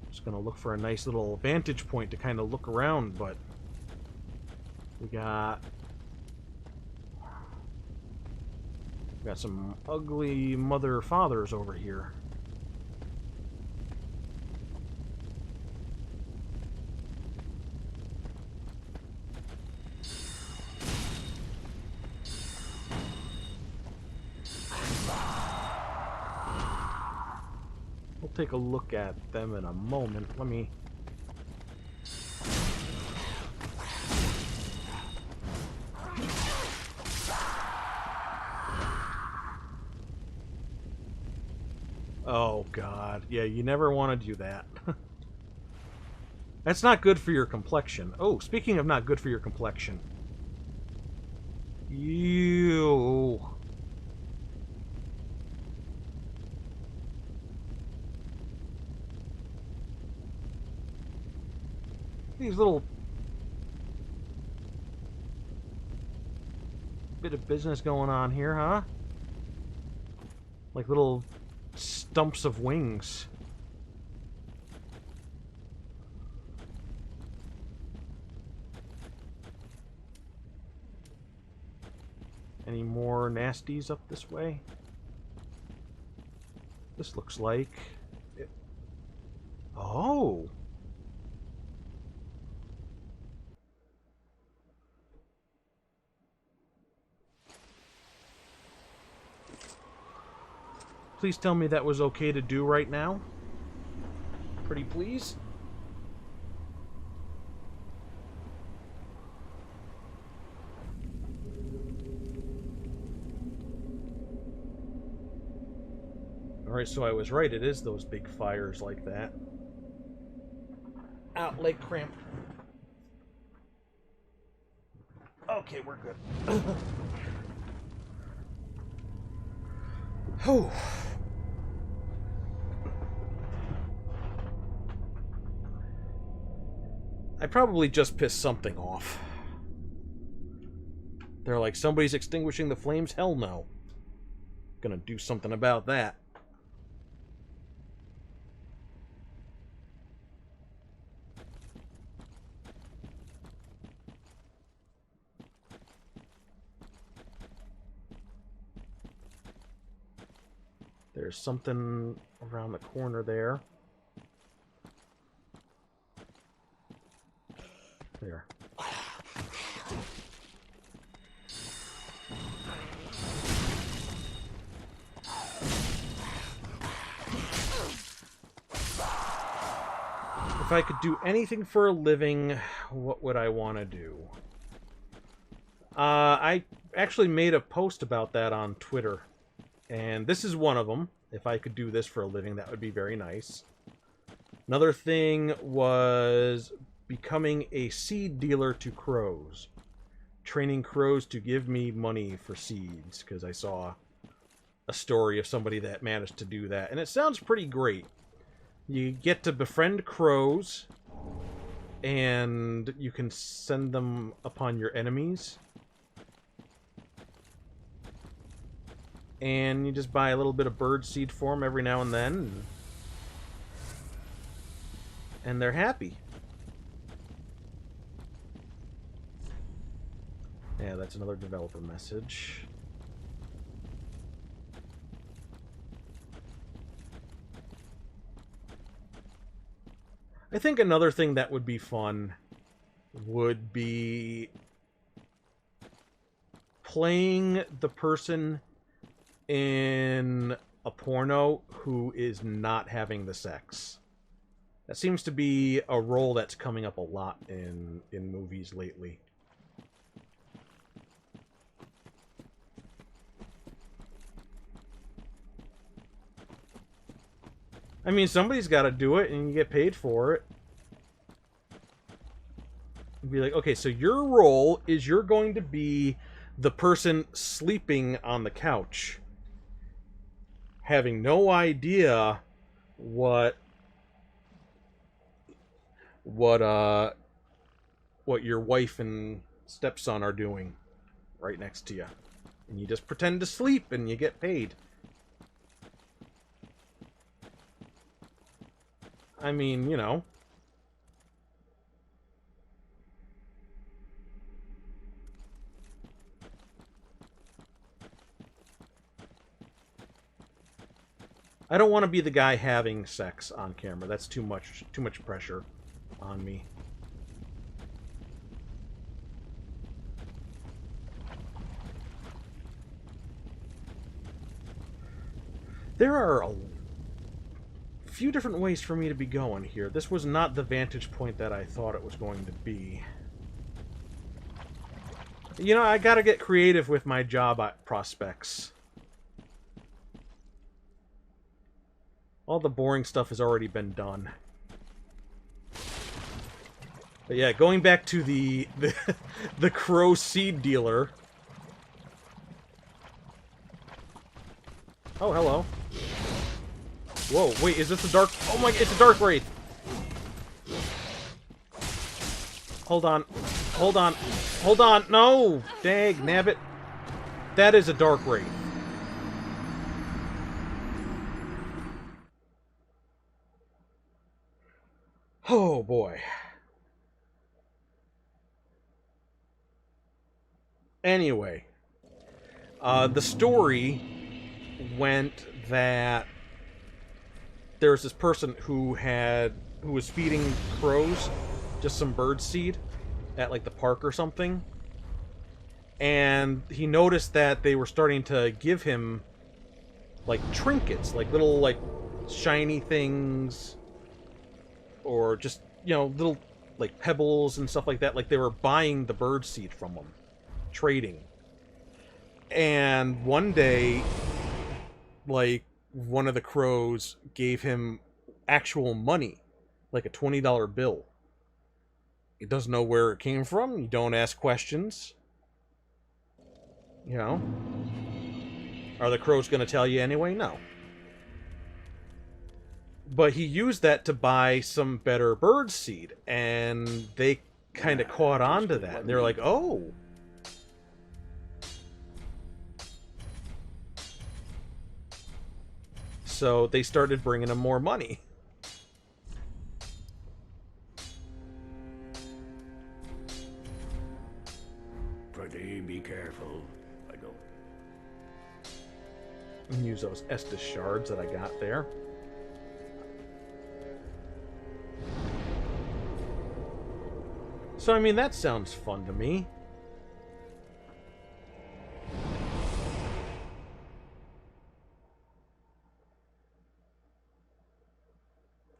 Just gonna look for a nice little vantage point to kind of look around, but we got some ugly mother fathers over here. We'll take a look at them in a moment. Let me... Oh, God. Yeah, you never want to do that. That's not good for your complexion. Oh, speaking of not good for your complexion. Ew. These little... bit of business going on here, huh? Like little... stumps of wings. Any more nasties up this way? This looks like... it... Oh! Please tell me that was okay to do right now. Pretty please. Alright, so I was right. It is those big fires like that. Out, leg cramp. Okay, we're good. Oh. I probably just pissed something off. They're like, somebody's extinguishing the flames? Hell no. Gonna do something about that. There's something around the corner there. There. If I could do anything for a living, what would I want to do? I actually made a post about that on Twitter. And this is one of them. If I could do this for a living, that would be very nice. Another thing was becoming a seed dealer to crows. Training crows to give me money for seeds, because I saw a story of somebody that managed to do that. And it sounds pretty great. You get to befriend crows, and you can send them upon your enemies. And you just buy a little bit of bird seed for them every now and then. And they're happy. Yeah, that's another developer message. I think another thing that would be fun would be playing the person in a porno who is not having the sex. That seems to be a role that's coming up a lot in movies lately. I mean, somebody's got to do it, and you get paid for it. Be like, okay, so your role is you're going to be the person sleeping on the couch, having no idea what your wife and stepson are doing right next to you. And you just pretend to sleep, and you get paid. I mean, you know. I don't want to be the guy having sex on camera. That's too much pressure on me. There are a few different ways for me to be going here. This was not the vantage point that I thought it was going to be. You know, I gotta get creative with my job prospects. All the boring stuff has already been done. But yeah, going back to the crow seed dealer. Oh, hello. Whoa, wait, is this a dark... Oh my... It's a dark wraith! Hold on. Hold on. Hold on! No! Dag, nabbit. That is a dark wraith. Oh, boy. Anyway. The story went that there was this person who was feeding crows just some bird seed at like the park or something, and he noticed that they were starting to give him like trinkets, like little like shiny things, or just, you know, little like pebbles and stuff like that. Like they were buying the bird seed from him, trading. And one day, like one of the crows gave him actual money, like a $20 bill. He doesn't know where it came from. You don't ask questions. You know? Are the crows going to tell you anyway? No. But he used that to buy some better bird seed, and they kind of caught on to that. And they're like, oh. So they started bringing him more money. Pretty be careful. I don't. And use those Estus shards that I got there. So, I mean, that sounds fun to me.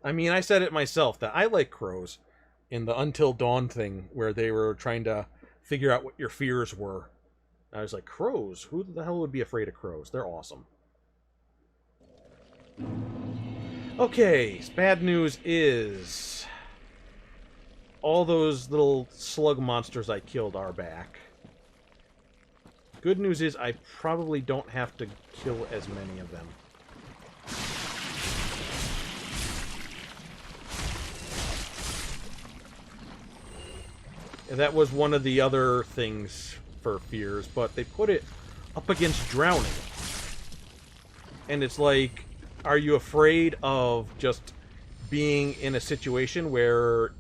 I mean, I said it myself that I like crows in the Until Dawn thing where they were trying to figure out what your fears were. I was like, crows? Who the hell would be afraid of crows? They're awesome. Okay, bad news is all those little slug monsters I killed are back. Good news is I probably don't have to kill as many of them. And that was one of the other things for fears, but they put it up against drowning. And it's like, are you afraid of just being in a situation where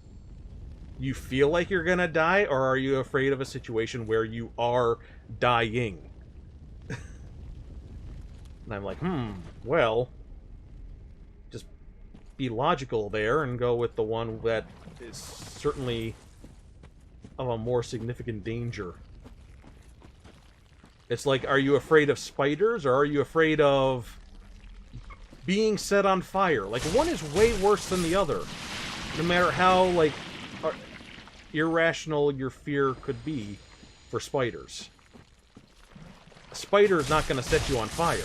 you feel like you're gonna die, or are you afraid of a situation where you are dying? And I'm like, well, just be logical there and go with the one that is certainly of a more significant danger. It's like, are you afraid of spiders, or are you afraid of being set on fire? Like, one is way worse than the other. No matter how, like, irrational your fear could be for spiders. A spider is not going to set you on fire.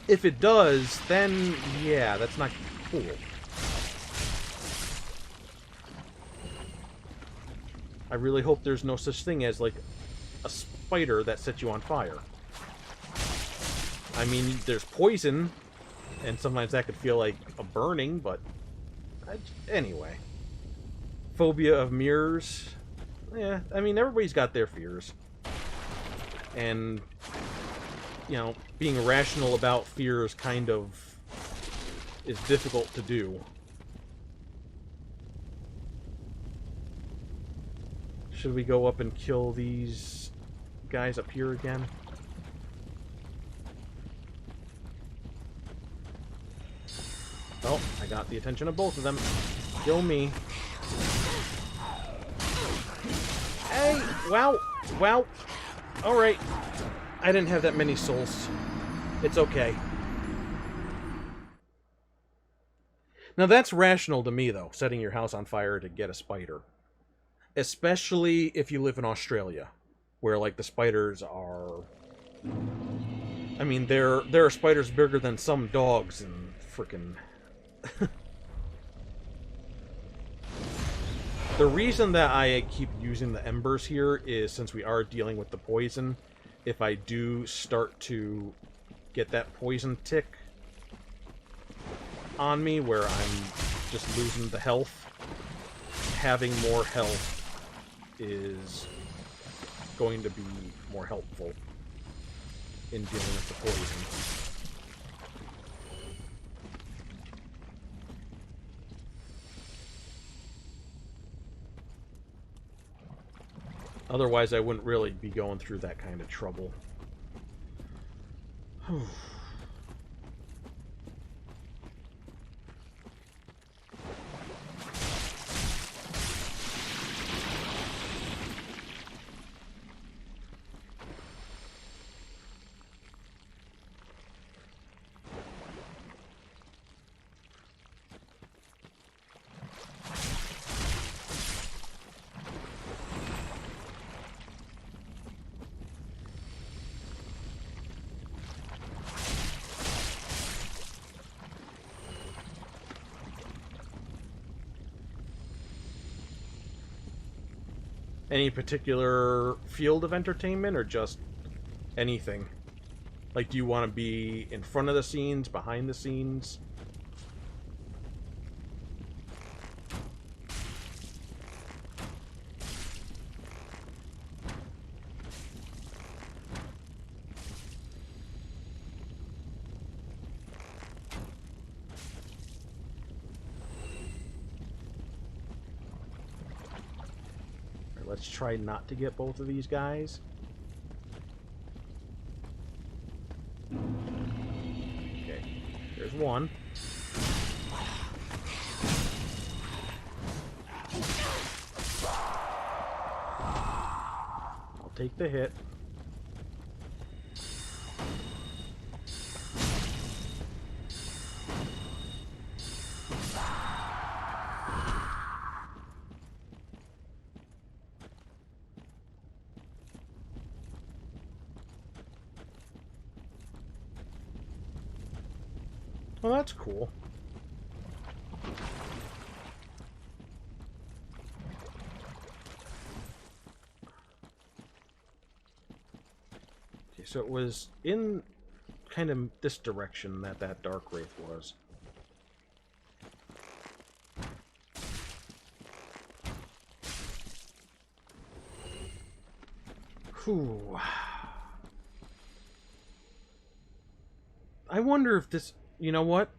If it does, then, yeah, that's not cool. I really hope there's no such thing as, like, a spider that sets you on fire. I mean, there's poison, and sometimes that could feel like a burning, but... anyway. Phobia of mirrors. Yeah, I mean, everybody's got their fears. And, you know, being rational about fears kind of is difficult to do. Should we go up and kill these guys up here again? Oh, I got the attention of both of them. Kill me. Hey! Wow! Wow! Alright. I didn't have that many souls. It's okay. Now that's rational to me, though, setting your house on fire to get a spider. Especially if you live in Australia, where, like, the spiders are... I mean, there are spiders bigger than some dogs and frickin'... The reason that I keep using the embers here is since we are dealing with the poison, if I do start to get that poison tick on me where I'm just losing the health, having more health is going to be more helpful in dealing with the poison. Otherwise, I wouldn't really be going through that kind of trouble. any particular field of entertainment or just anything? Like, do you want to be in front of the scenes, behind the scenes? Let's try not to get both of these guys. Okay, there's one. I'll take the hit. Well, that's cool. Okay, so it was in kind of this direction that that Dark Wraith was. Whew. I wonder if this... You know what?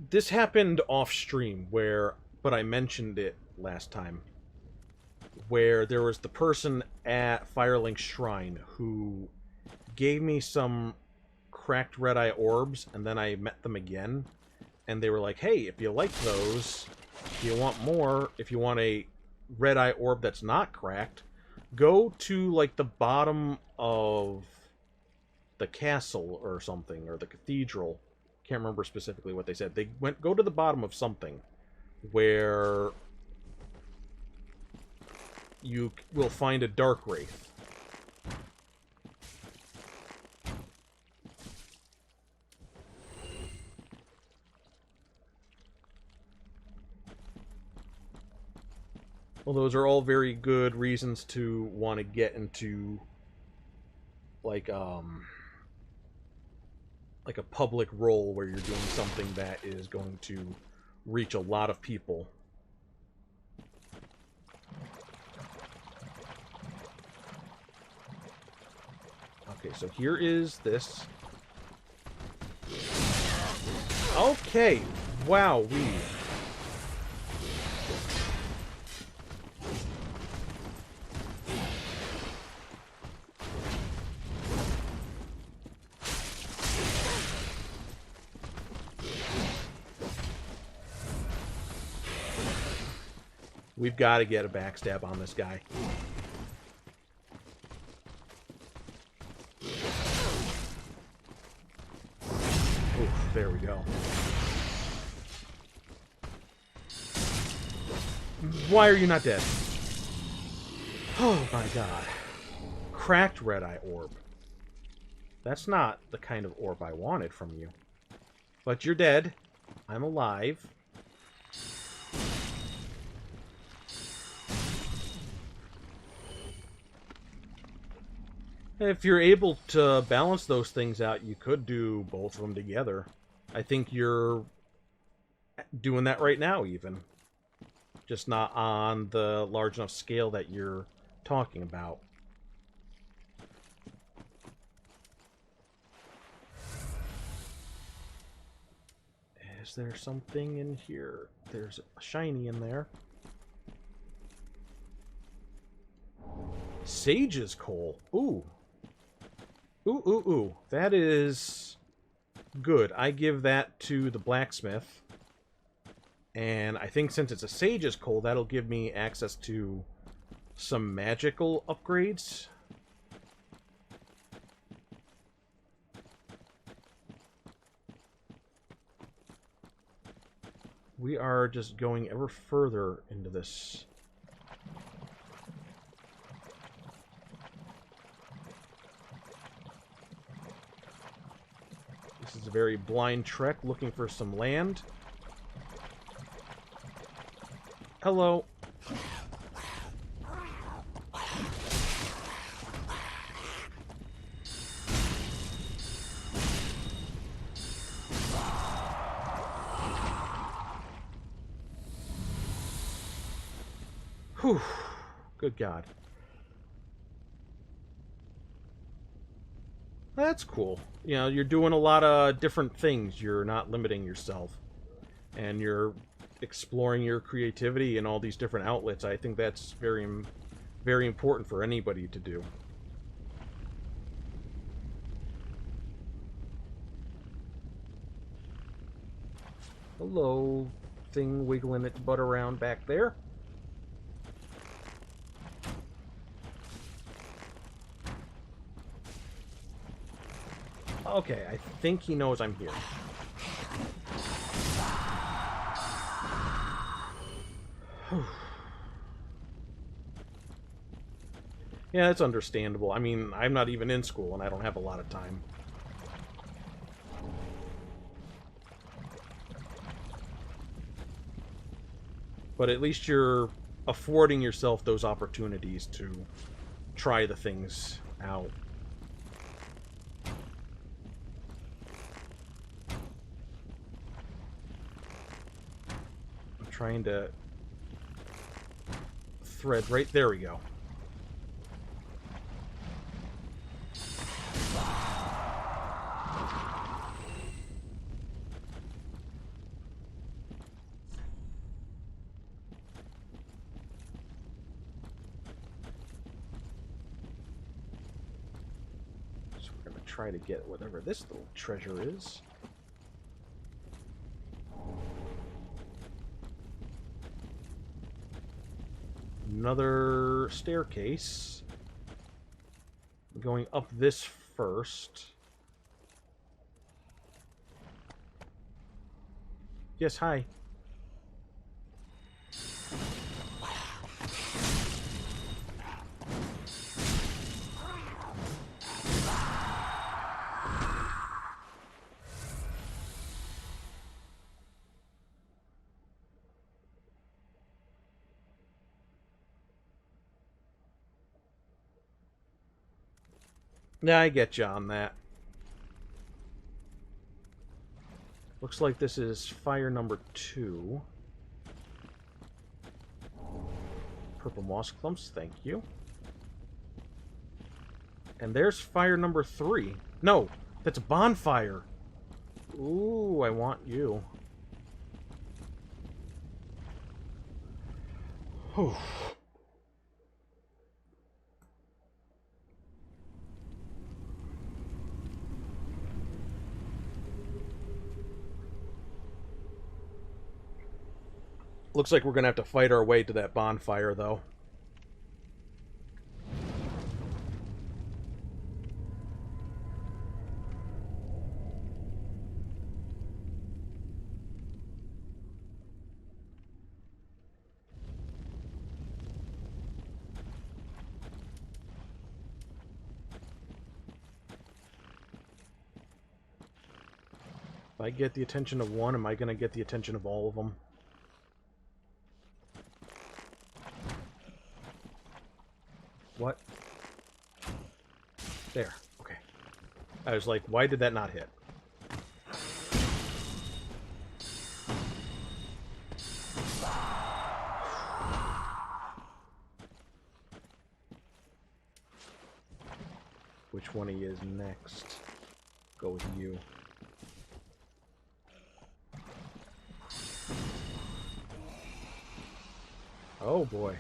This happened off stream but I mentioned it last time, where there was the person at Firelink Shrine who gave me some cracked red eye orbs, and then I met them again, and they were like, hey, if you like those, if you want more, if you want a red eye orb that's not cracked, go to, like, the bottom of the castle or something, or the cathedral. Can't remember specifically what they said. They go to the bottom of something where you will find a Dark Wraith. Well, those are all very good reasons to want to get into, like a public role where you're doing something that is going to reach a lot of people. Okay, so here is this. Okay, wow, we've got to get a backstab on this guy. Oof, there we go. Why are you not dead? Oh my god. Cracked red eye orb. That's not the kind of orb I wanted from you. But you're dead. I'm alive. If you're able to balance those things out, you could do both of them together. I think you're doing that right now, even. Just not on the large enough scale that you're talking about. Is there something in here? There's a shiny in there. Sage's Coal. Ooh. Ooh, ooh, ooh. That is good. I give that to the blacksmith. And I think since it's a Sage's Coal, that'll give me access to some magical upgrades. We are just going ever further into this. This is a very blind trek looking for some land. Whew. Good God. That's cool. You know, you're doing a lot of different things. You're not limiting yourself. And you're exploring your creativity in all these different outlets. I think that's very, very important for anybody to do. Hello, thing wiggling its butt around back there. Okay, I think he knows I'm here. Yeah, that's understandable. I mean, I'm not even in school, and I don't have a lot of time. But at least you're affording yourself those opportunities to try the things out. I'm trying to thread right there. We go. Try to get whatever this little treasure is. Another staircase. Going up this first. Yes, hi. Yeah, I get you on that. Looks like this is fire number 2. Purple moss clumps, thank you. And there's fire number 3. No, that's a bonfire. Ooh, I want you. Whew. Looks like we're gonna have to fight our way to that bonfire, though. If I get the attention of one, am I gonna get the attention of all of them? What? There. Okay. I was like, why did that not hit? Which one of you is next? Go with you. Oh boy.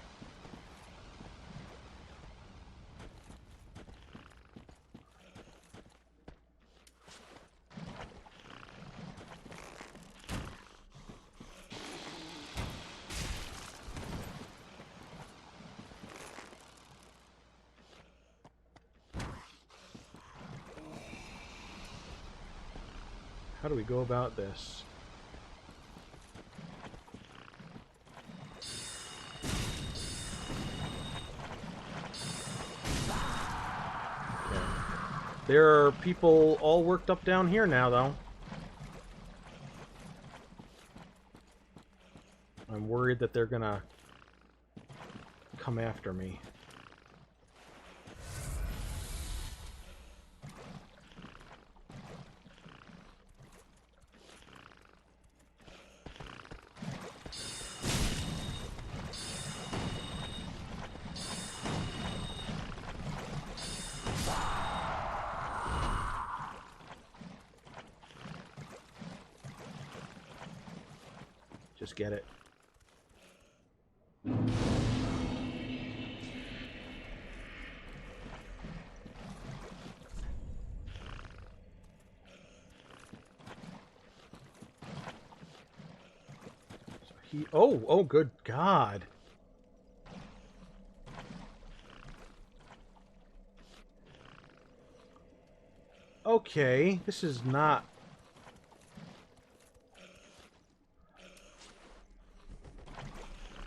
How do we go about this? Okay. There are people all worked up down here now, though. I'm worried that they're gonna come after me. Just get it. Oh, good God. Okay, this is not...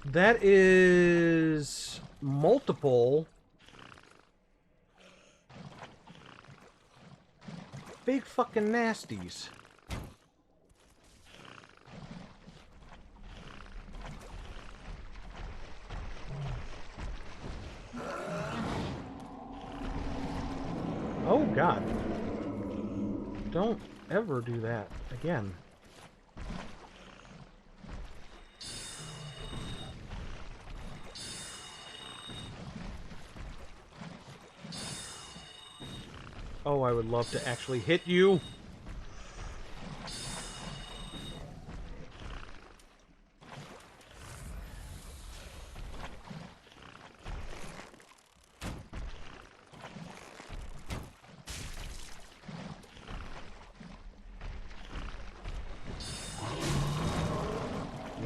That is... multiple... big fucking nasties. Oh, God. Don't ever do that again. Oh, I would love to actually hit you.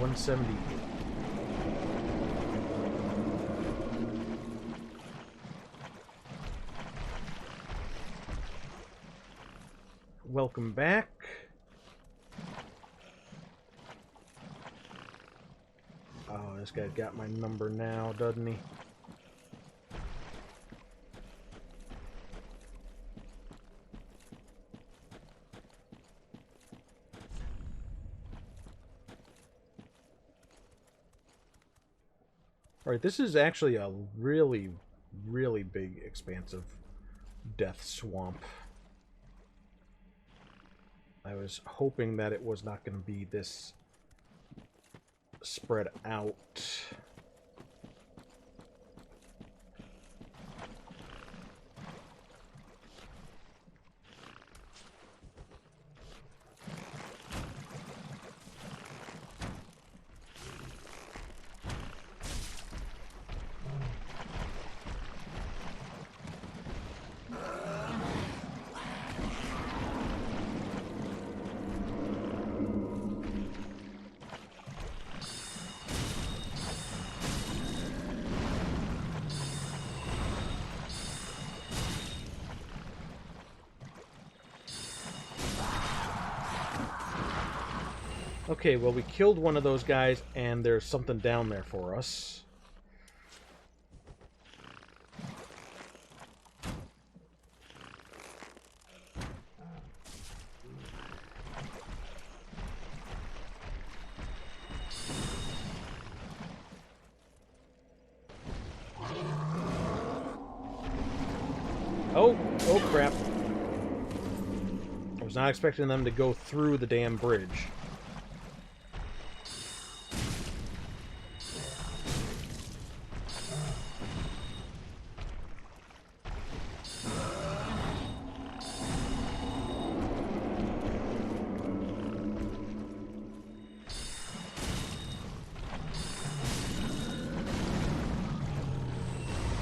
$178. Welcome back. Oh, this guy's got my number now, doesn't he? Alright, this is actually a really, really big, expansive death swamp. I was hoping that it was not going to be this spread out. Okay, well, we killed one of those guys, and there's something down there for us. Oh crap. I was not expecting them to go through the damn bridge.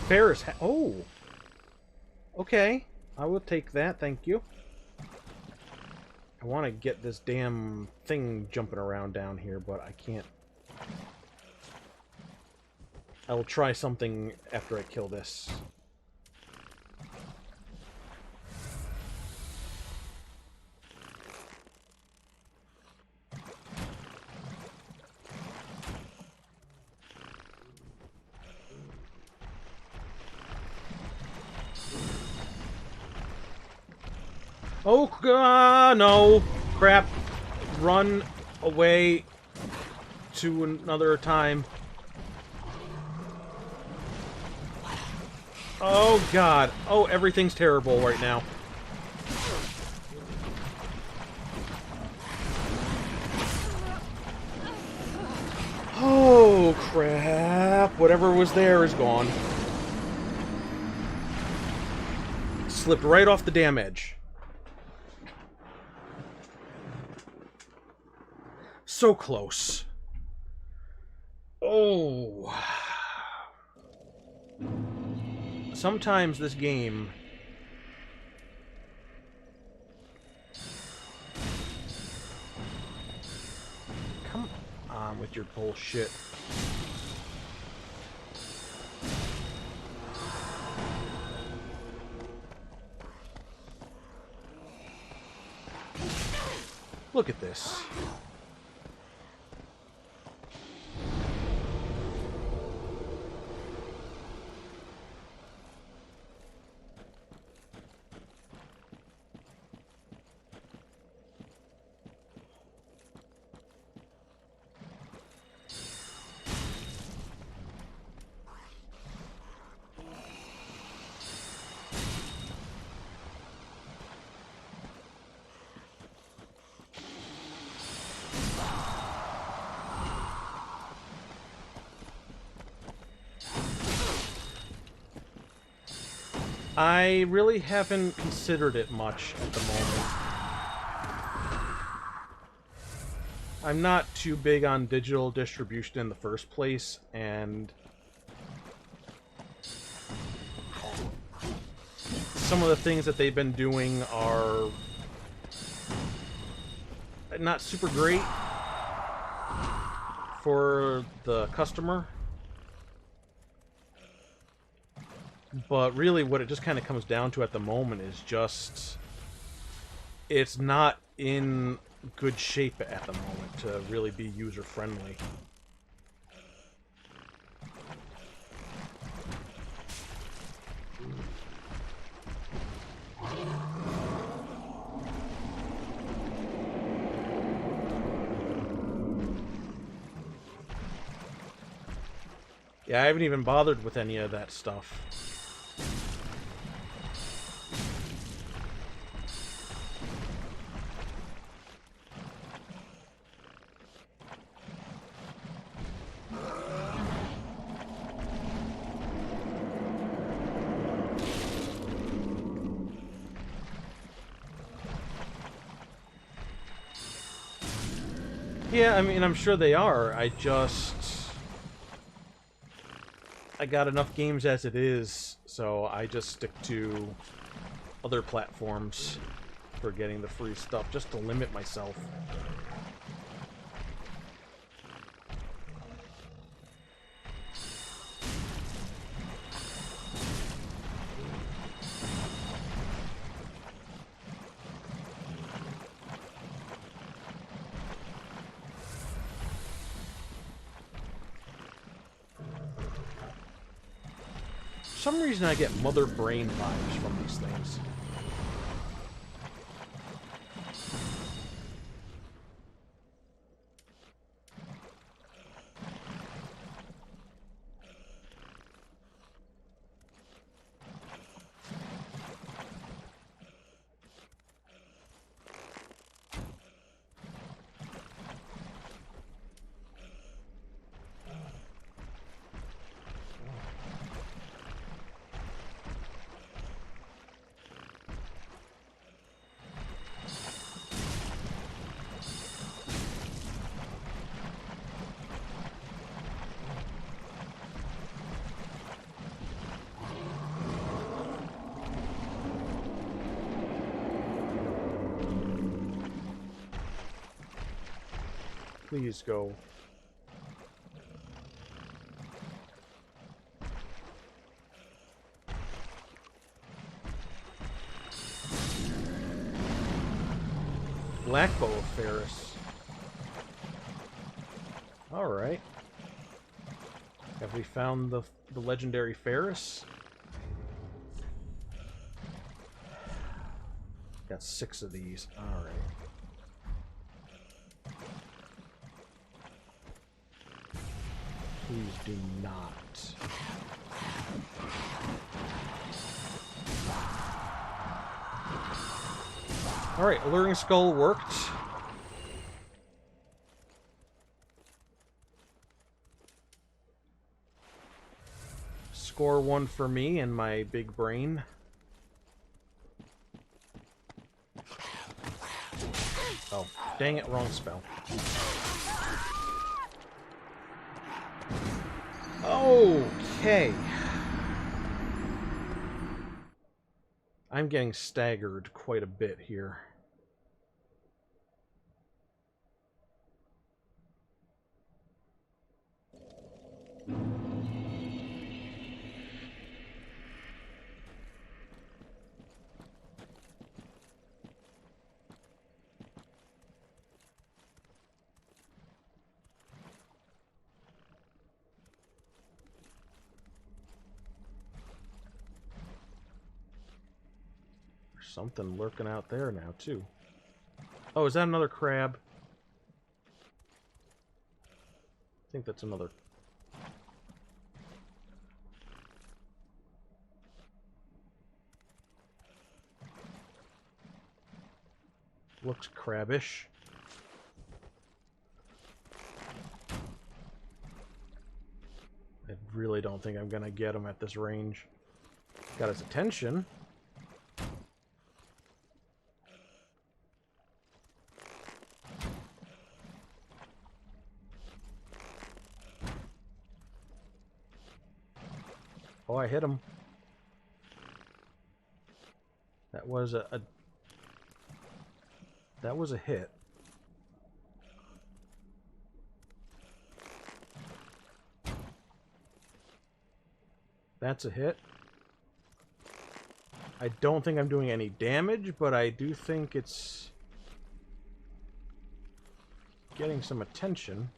Ferris oh! Okay, I will take that, thank you. I want to get this damn thing jumping around down here, but I can't. I will try something after I kill this. Oh, no! Crap. Run away to another time. Oh, God. Oh, everything's terrible right now. Oh, crap. Whatever was there is gone. Slipped right off the damn edge. So close. Oh. Sometimes this game... Come on with your bullshit. Look at this. I really haven't considered it much at the moment. I'm not too big on digital distribution in the first place, and some of the things that they've been doing are not super great for the customer. But really what it just kind of comes down to at the moment is just it's not in good shape at the moment to really be user-friendly. Yeah, I haven't even bothered with any of that stuff. Yeah, I mean, I'm sure they are. I got enough games as it is, so I just stick to other platforms for getting the free stuff, just to limit myself. For some reason I get Mother Brain vibes from these things. Please go. Black Bow of Ferris. Alright. Have we found the legendary Ferris? Got 6 of these. Alright. Please do not. Alright, Alluring Skull worked. Score 1 for me and my big brain. Oh, dang it, wrong spell. Okay. I'm getting staggered quite a bit here. Something lurking out there now, too. Oh, is that another crab? I think that's another. Looks crabbish. I really don't think I'm going to get him at this range. Got his attention. Oh, I hit him. That was that was a hit. That's a hit. I don't think I'm doing any damage, but I do think it's getting some attention.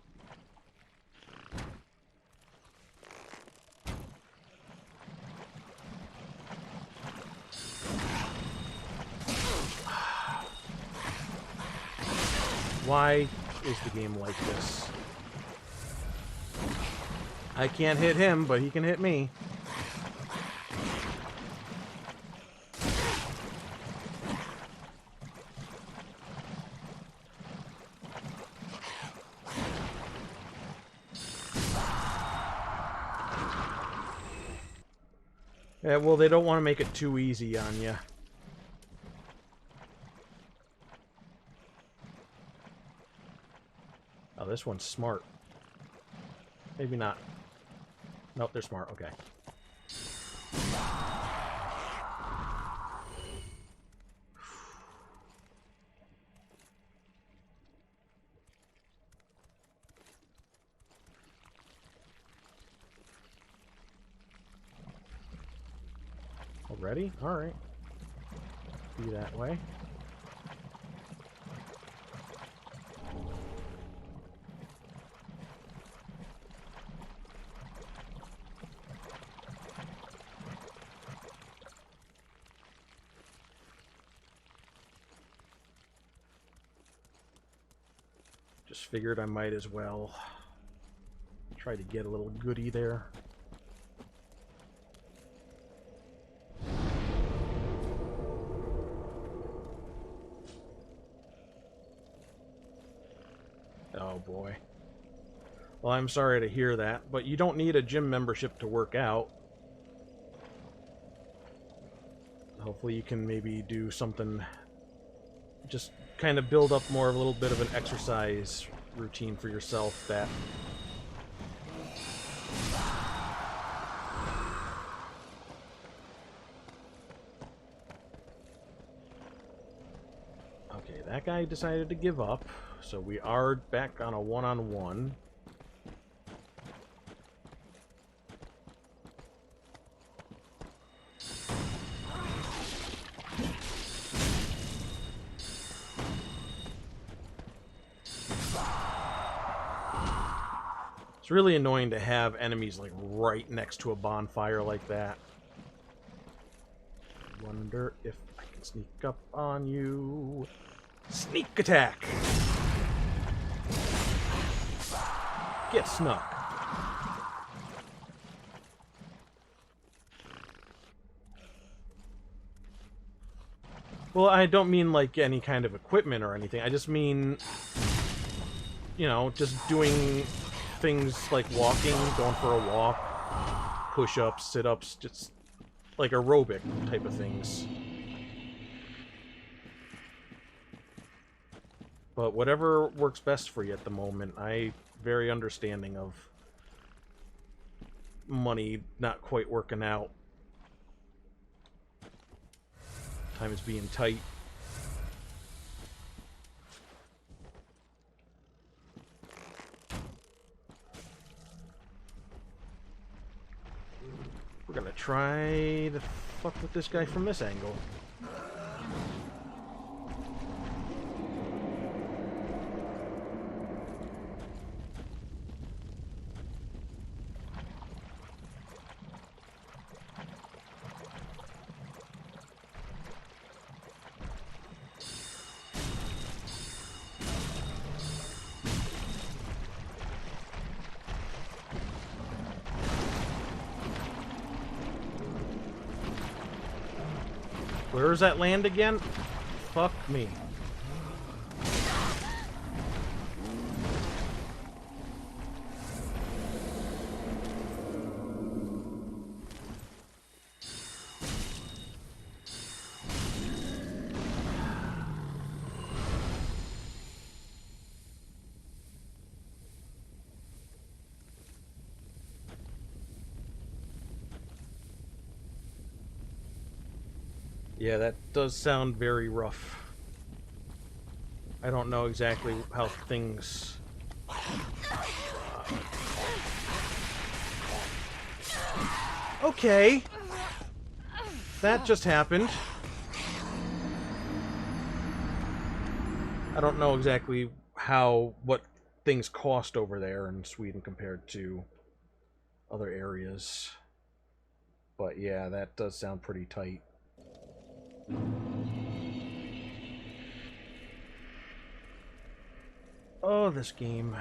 Why is the game like this? I can't hit him, but he can hit me. Yeah, well, they don't want to make it too easy on you. Oh, this one's smart. Maybe not. Nope, they're smart. Okay. Already? Alright. Be that way. Just figured I might as well try to get a little goodie there. Oh boy. Well, I'm sorry to hear that, but you don't need a gym membership to work out. Hopefully you can maybe do something, just kind of build up more of a little bit of an exercise routine for yourself that okay, that guy decided to give up, so we are back on a one-on-one. It's really annoying to have enemies like right next to a bonfire like that. Wonder if I can sneak up on you. Sneak attack! Get snuck. Well, I don't mean like any kind of equipment or anything. I just mean, you know, just doing things like walking, going for a walk, push-ups, sit-ups, just like aerobic type of things. But whatever works best for you at the moment, I'm very understanding of. money not quite working out. Time is being tight. We're gonna try to fuck with this guy from this angle. Where is that land again? Fuck me. Yeah, that does sound very rough. I don't know exactly how things... Okay. That just happened. I don't know exactly what things cost over there in Sweden compared to other areas. But yeah, that does sound pretty tight. Oh, this game.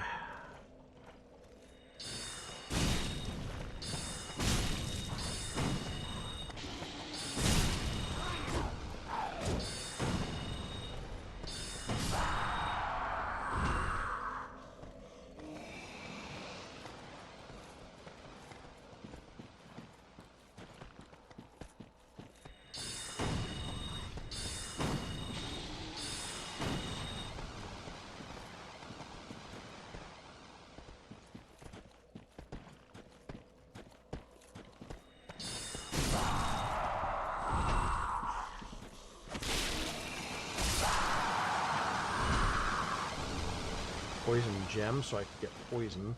Poison gem so I could get poison.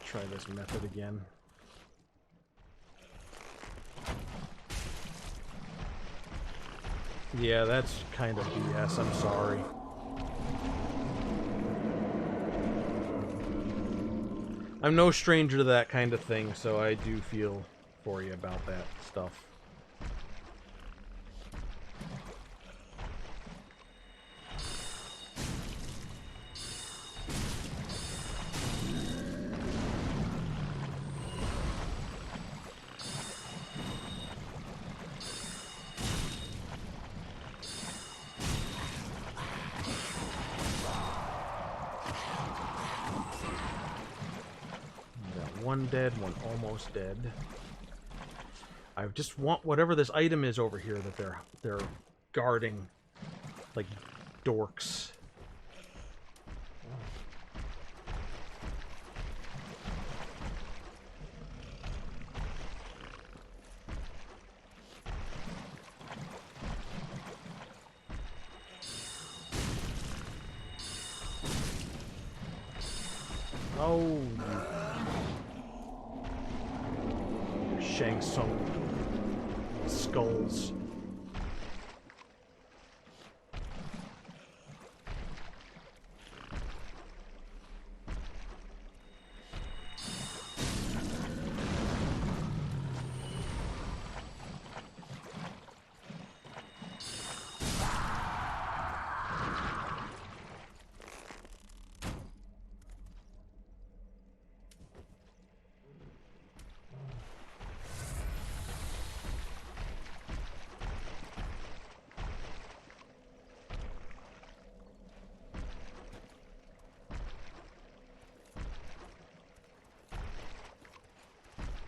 Try this method again. Yeah, that's kind of BS, I'm sorry. I'm no stranger to that kind of thing, so I do feel for you about that stuff. One dead, one almost dead. I just want whatever this item is over here that they're guarding, like dorks. Oh. Shang Tsung skulls.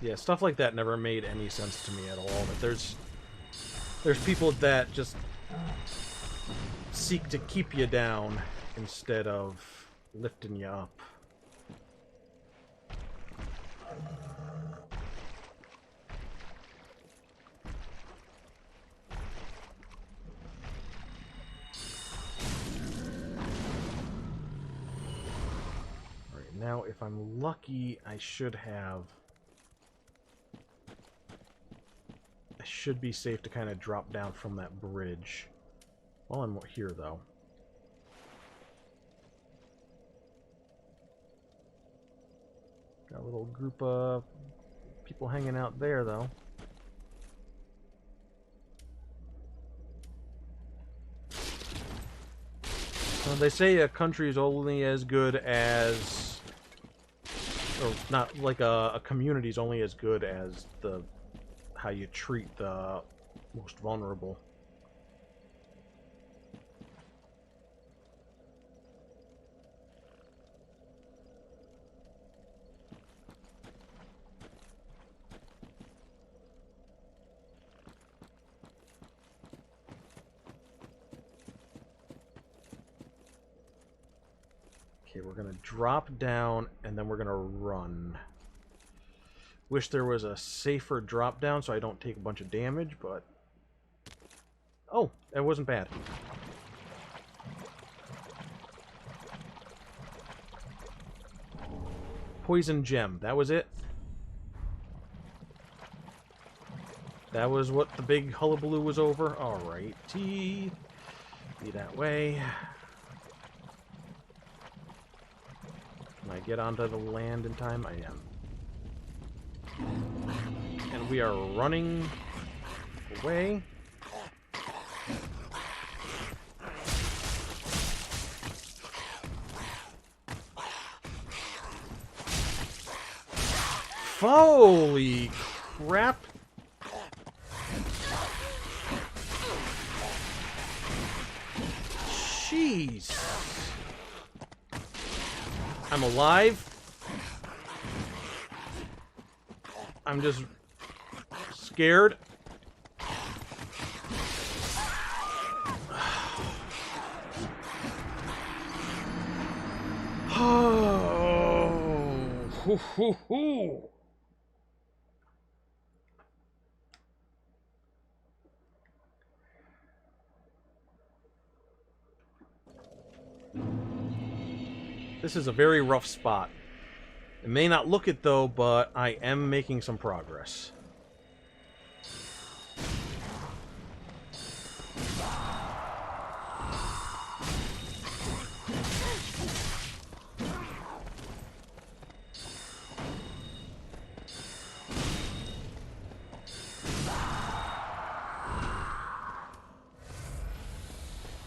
Yeah, stuff like that never made any sense to me at all. That there's people that just seek to keep you down instead of lifting you up. Alright, now if I'm lucky, I should be safe to kind of drop down from that bridge. While I'm here, though. Got a little group of people hanging out there, though. They say a country is only as good as... Or not, like a community is only as good as how you treat the most vulnerable. Okay, we're gonna drop down and then we're gonna run. Wish there was a safer drop down so I don't take a bunch of damage, but... Oh, that wasn't bad. Poison gem, that was it? That was what the big hullabaloo was over? Alrighty. Be that way. Can I get onto the land in time? I am. And we are running away. Holy crap! Jeez. I'm alive. I'm just scared. Oh, hoo, hoo, hoo. This is a very rough spot. It may not look it though, but I am making some progress.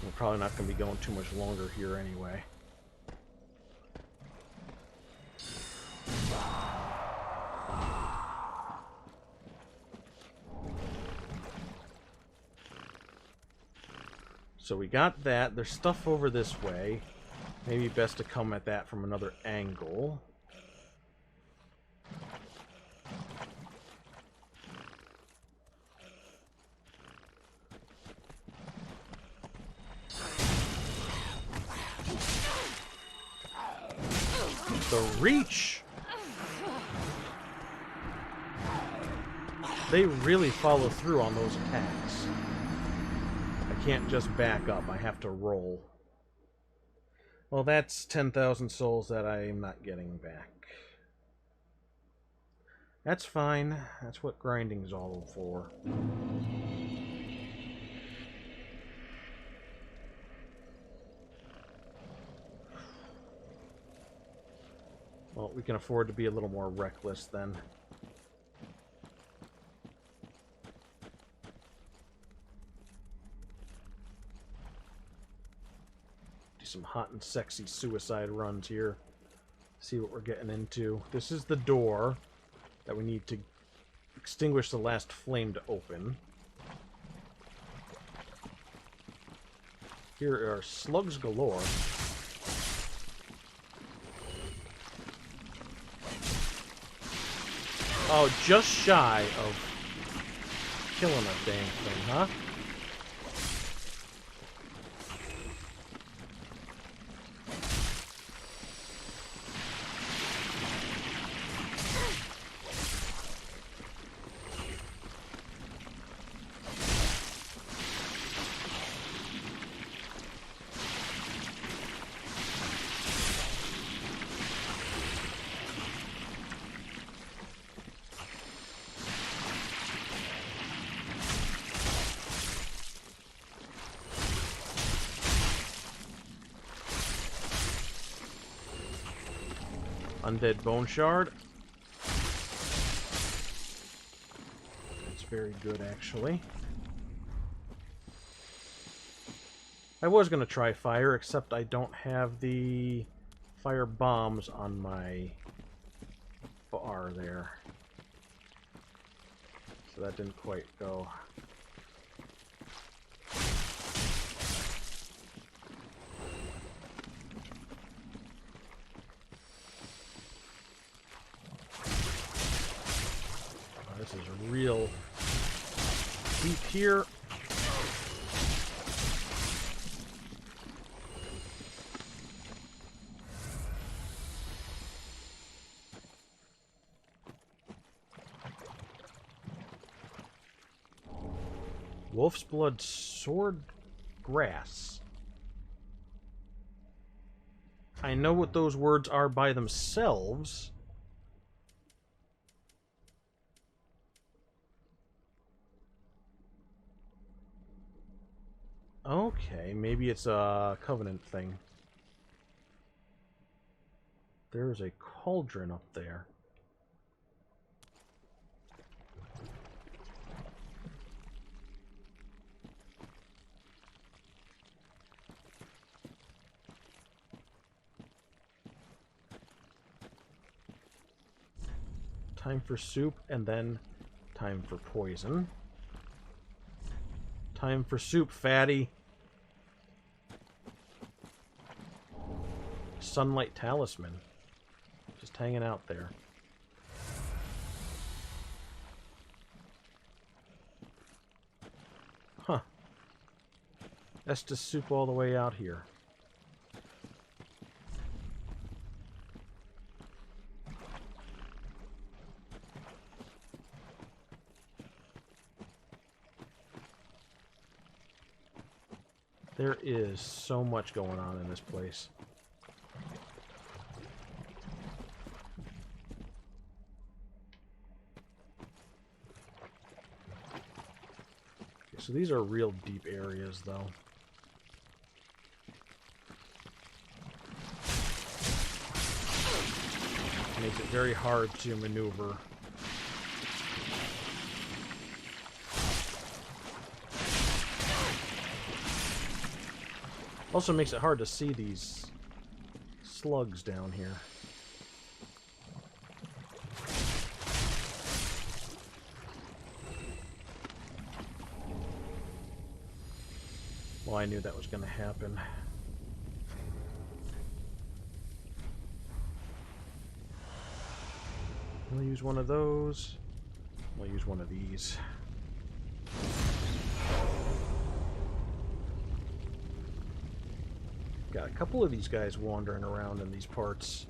We're probably not going to be going too much longer here anyway. So we got that. There's stuff over this way. Maybe best to come at that from another angle. The reach! They really follow through on those attacks. I can't just back up, I have to roll. Well, that's 10,000 souls that I'm not getting back. That's fine. That's what grinding's all for. Well, we can afford to be a little more reckless then. Some hot and sexy suicide runs here. See what we're getting into. This is the door that we need to extinguish the last flame to open. Here are slugs galore. Oh, just shy of killing a dang thing, huh? Undead Bone Shard. It's very good, actually. I was going to try fire, except I don't have the fire bombs on my bar there. So that didn't quite go. This is real deep here. Wolf's Blood Sword Grass. I know what those words are by themselves. Okay, maybe it's a Covenant thing. There's a cauldron up there. Time for soup, and then time for poison. Time for soup, fatty. Sunlight Talisman. Just hanging out there. Huh. That's just soup all the way out here. There is so much going on in this place. Okay, so these are real deep areas, though. Makes it very hard to maneuver. Also makes it hard to see these slugs down here. Well, I knew that was going to happen. I'll use one of those. I'll use one of these. Got a couple of these guys wandering around in these parts.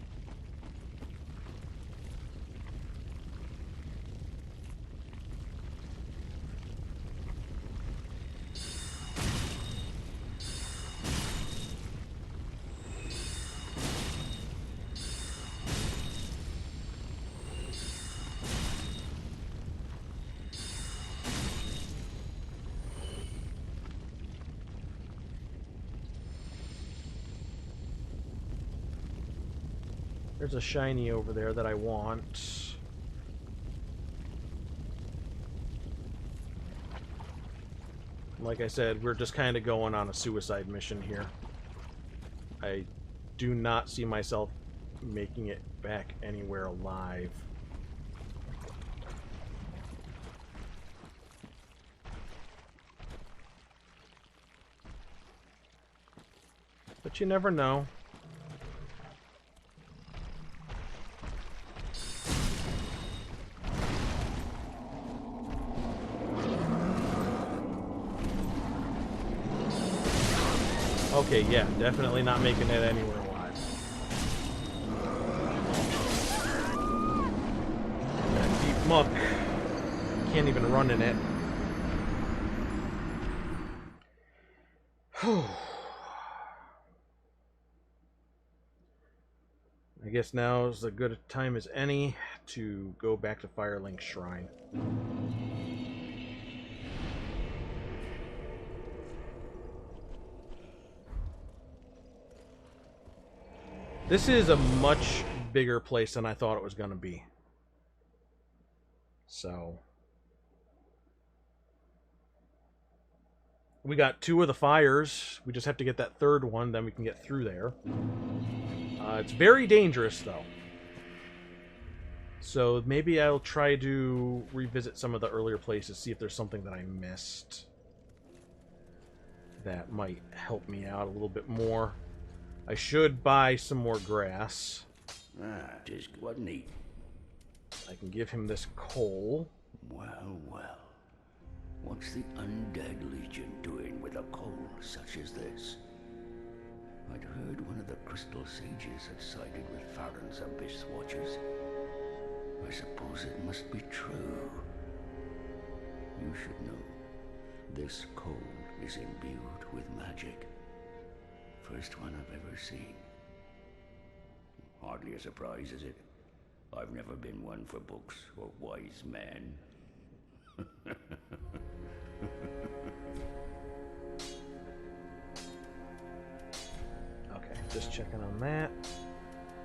There's a shiny over there that I want. Like I said, we're just kind of going on a suicide mission here. I do not see myself making it back anywhere alive. But you never know. Okay, yeah, definitely not making it anywhere alive. That deep muck. Can't even run in it. I guess now is as good a time as any to go back to Firelink Shrine. This is a much bigger place than I thought it was going to be. So, we got 2 of the fires. We just have to get that 3rd one, then we can get through there. It's very dangerous, though. So maybe I'll try to revisit some of the earlier places, see if there's something that I missed that might help me out a little bit more. I should buy some more grass. Ah, just what neat. I can give him this coal. Well, well. What's the Undead Legion doing with a coal such as this? I'd heard one of the Crystal Sages had sided with Farron's Abyss Watchers. I suppose it must be true. You should know, this coal is imbued with magic. First one I've ever seen. Hardly a surprise, is it? I've never been one for books or wise men. Okay, just checking on that.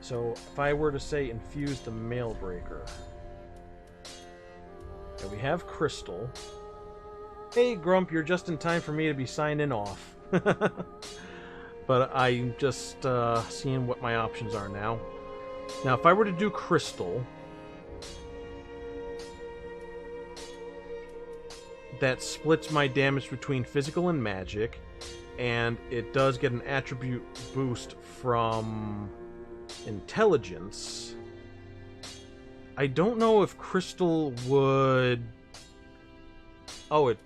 So, if I were to say infuse the Mail Breaker. Okay, we have Crystal. Hey, Grump, you're just in time for me to be signing off. But I'm just seeing what my options are now. Now, if I were to do Crystal, that splits my damage between physical and magic, and it does get an attribute boost from intelligence. I don't know if Crystal would... Oh, it...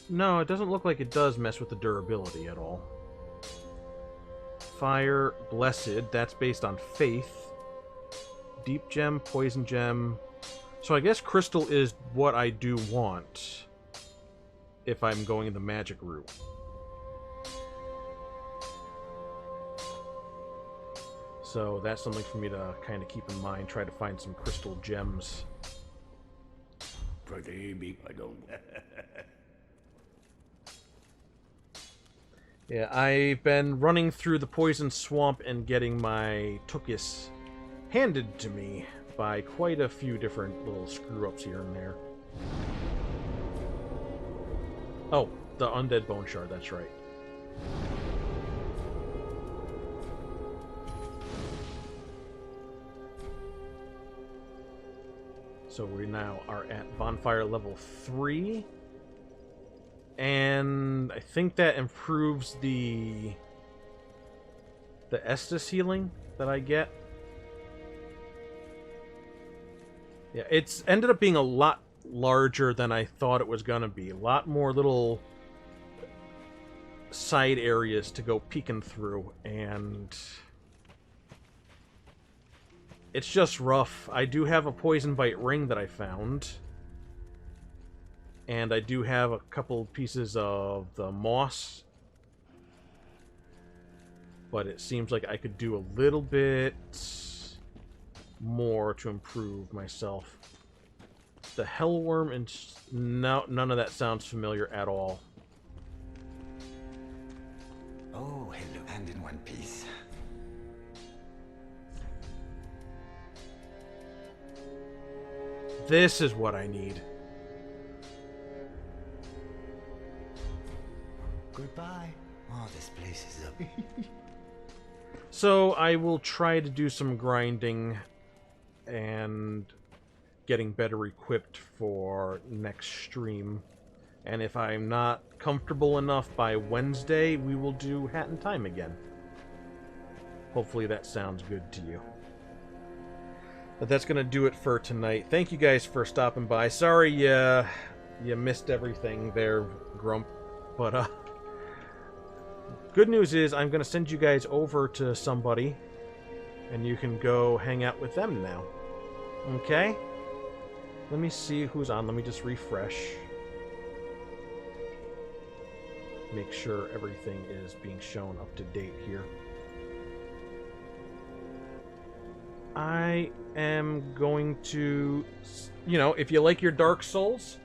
No, it doesn't look like it does mess with the durability at all. Fire, Blessed, that's based on Faith. Deep Gem, Poison Gem. So I guess Crystal is what I do want if I'm going the magic route. So that's something for me to kind of keep in mind, try to find some crystal gems. Pretty big, I don't... Yeah, I've been running through the poison swamp and getting my Tukis handed to me by quite a few different little screw-ups here and there. Oh, the Undead Bone Shard, that's right. So we now are at Bonfire level 3. And I think that improves the Estus healing that I get. Yeah, it's ended up being a lot larger than I thought it was going to be. A lot more little side areas to go peeking through, and it's just rough. I do have a Poison Bite ring that I found. And I do have a couple pieces of the moss. But it seems like I could do a little bit more to improve myself. The Hellworm, and no, none of that sounds familiar at all. Oh, hello, and in one piece. This is what I need. Goodbye. Oh, this place is a... So I will try to do some grinding and getting better equipped for next stream. And if I'm not comfortable enough by Wednesday, we will do Hat in Time again. Hopefully that sounds good to you. But that's going to do it for tonight. Thank you guys for stopping by. Sorry you missed everything there, Grump. But good news is I'm going to send you guys over to somebody, and you can go hang out with them now. Okay? Let me see who's on. Let me just refresh. Make sure everything is being shown up to date here. I am going to... You know, if you like your Dark Souls,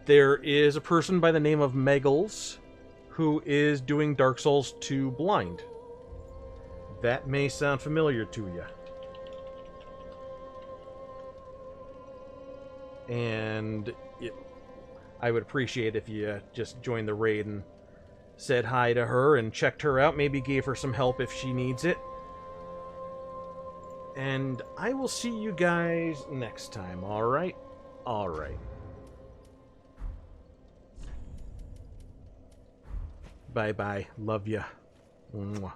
there is a person by the name of Megals who is doing Dark Souls 2 Blind. That may sound familiar to you. And I would appreciate if you just joined the raid and said hi to her and checked her out, maybe gave her some help if she needs it. And I will see you guys next time, alright? Alright. Bye-bye. Love ya. Mwah.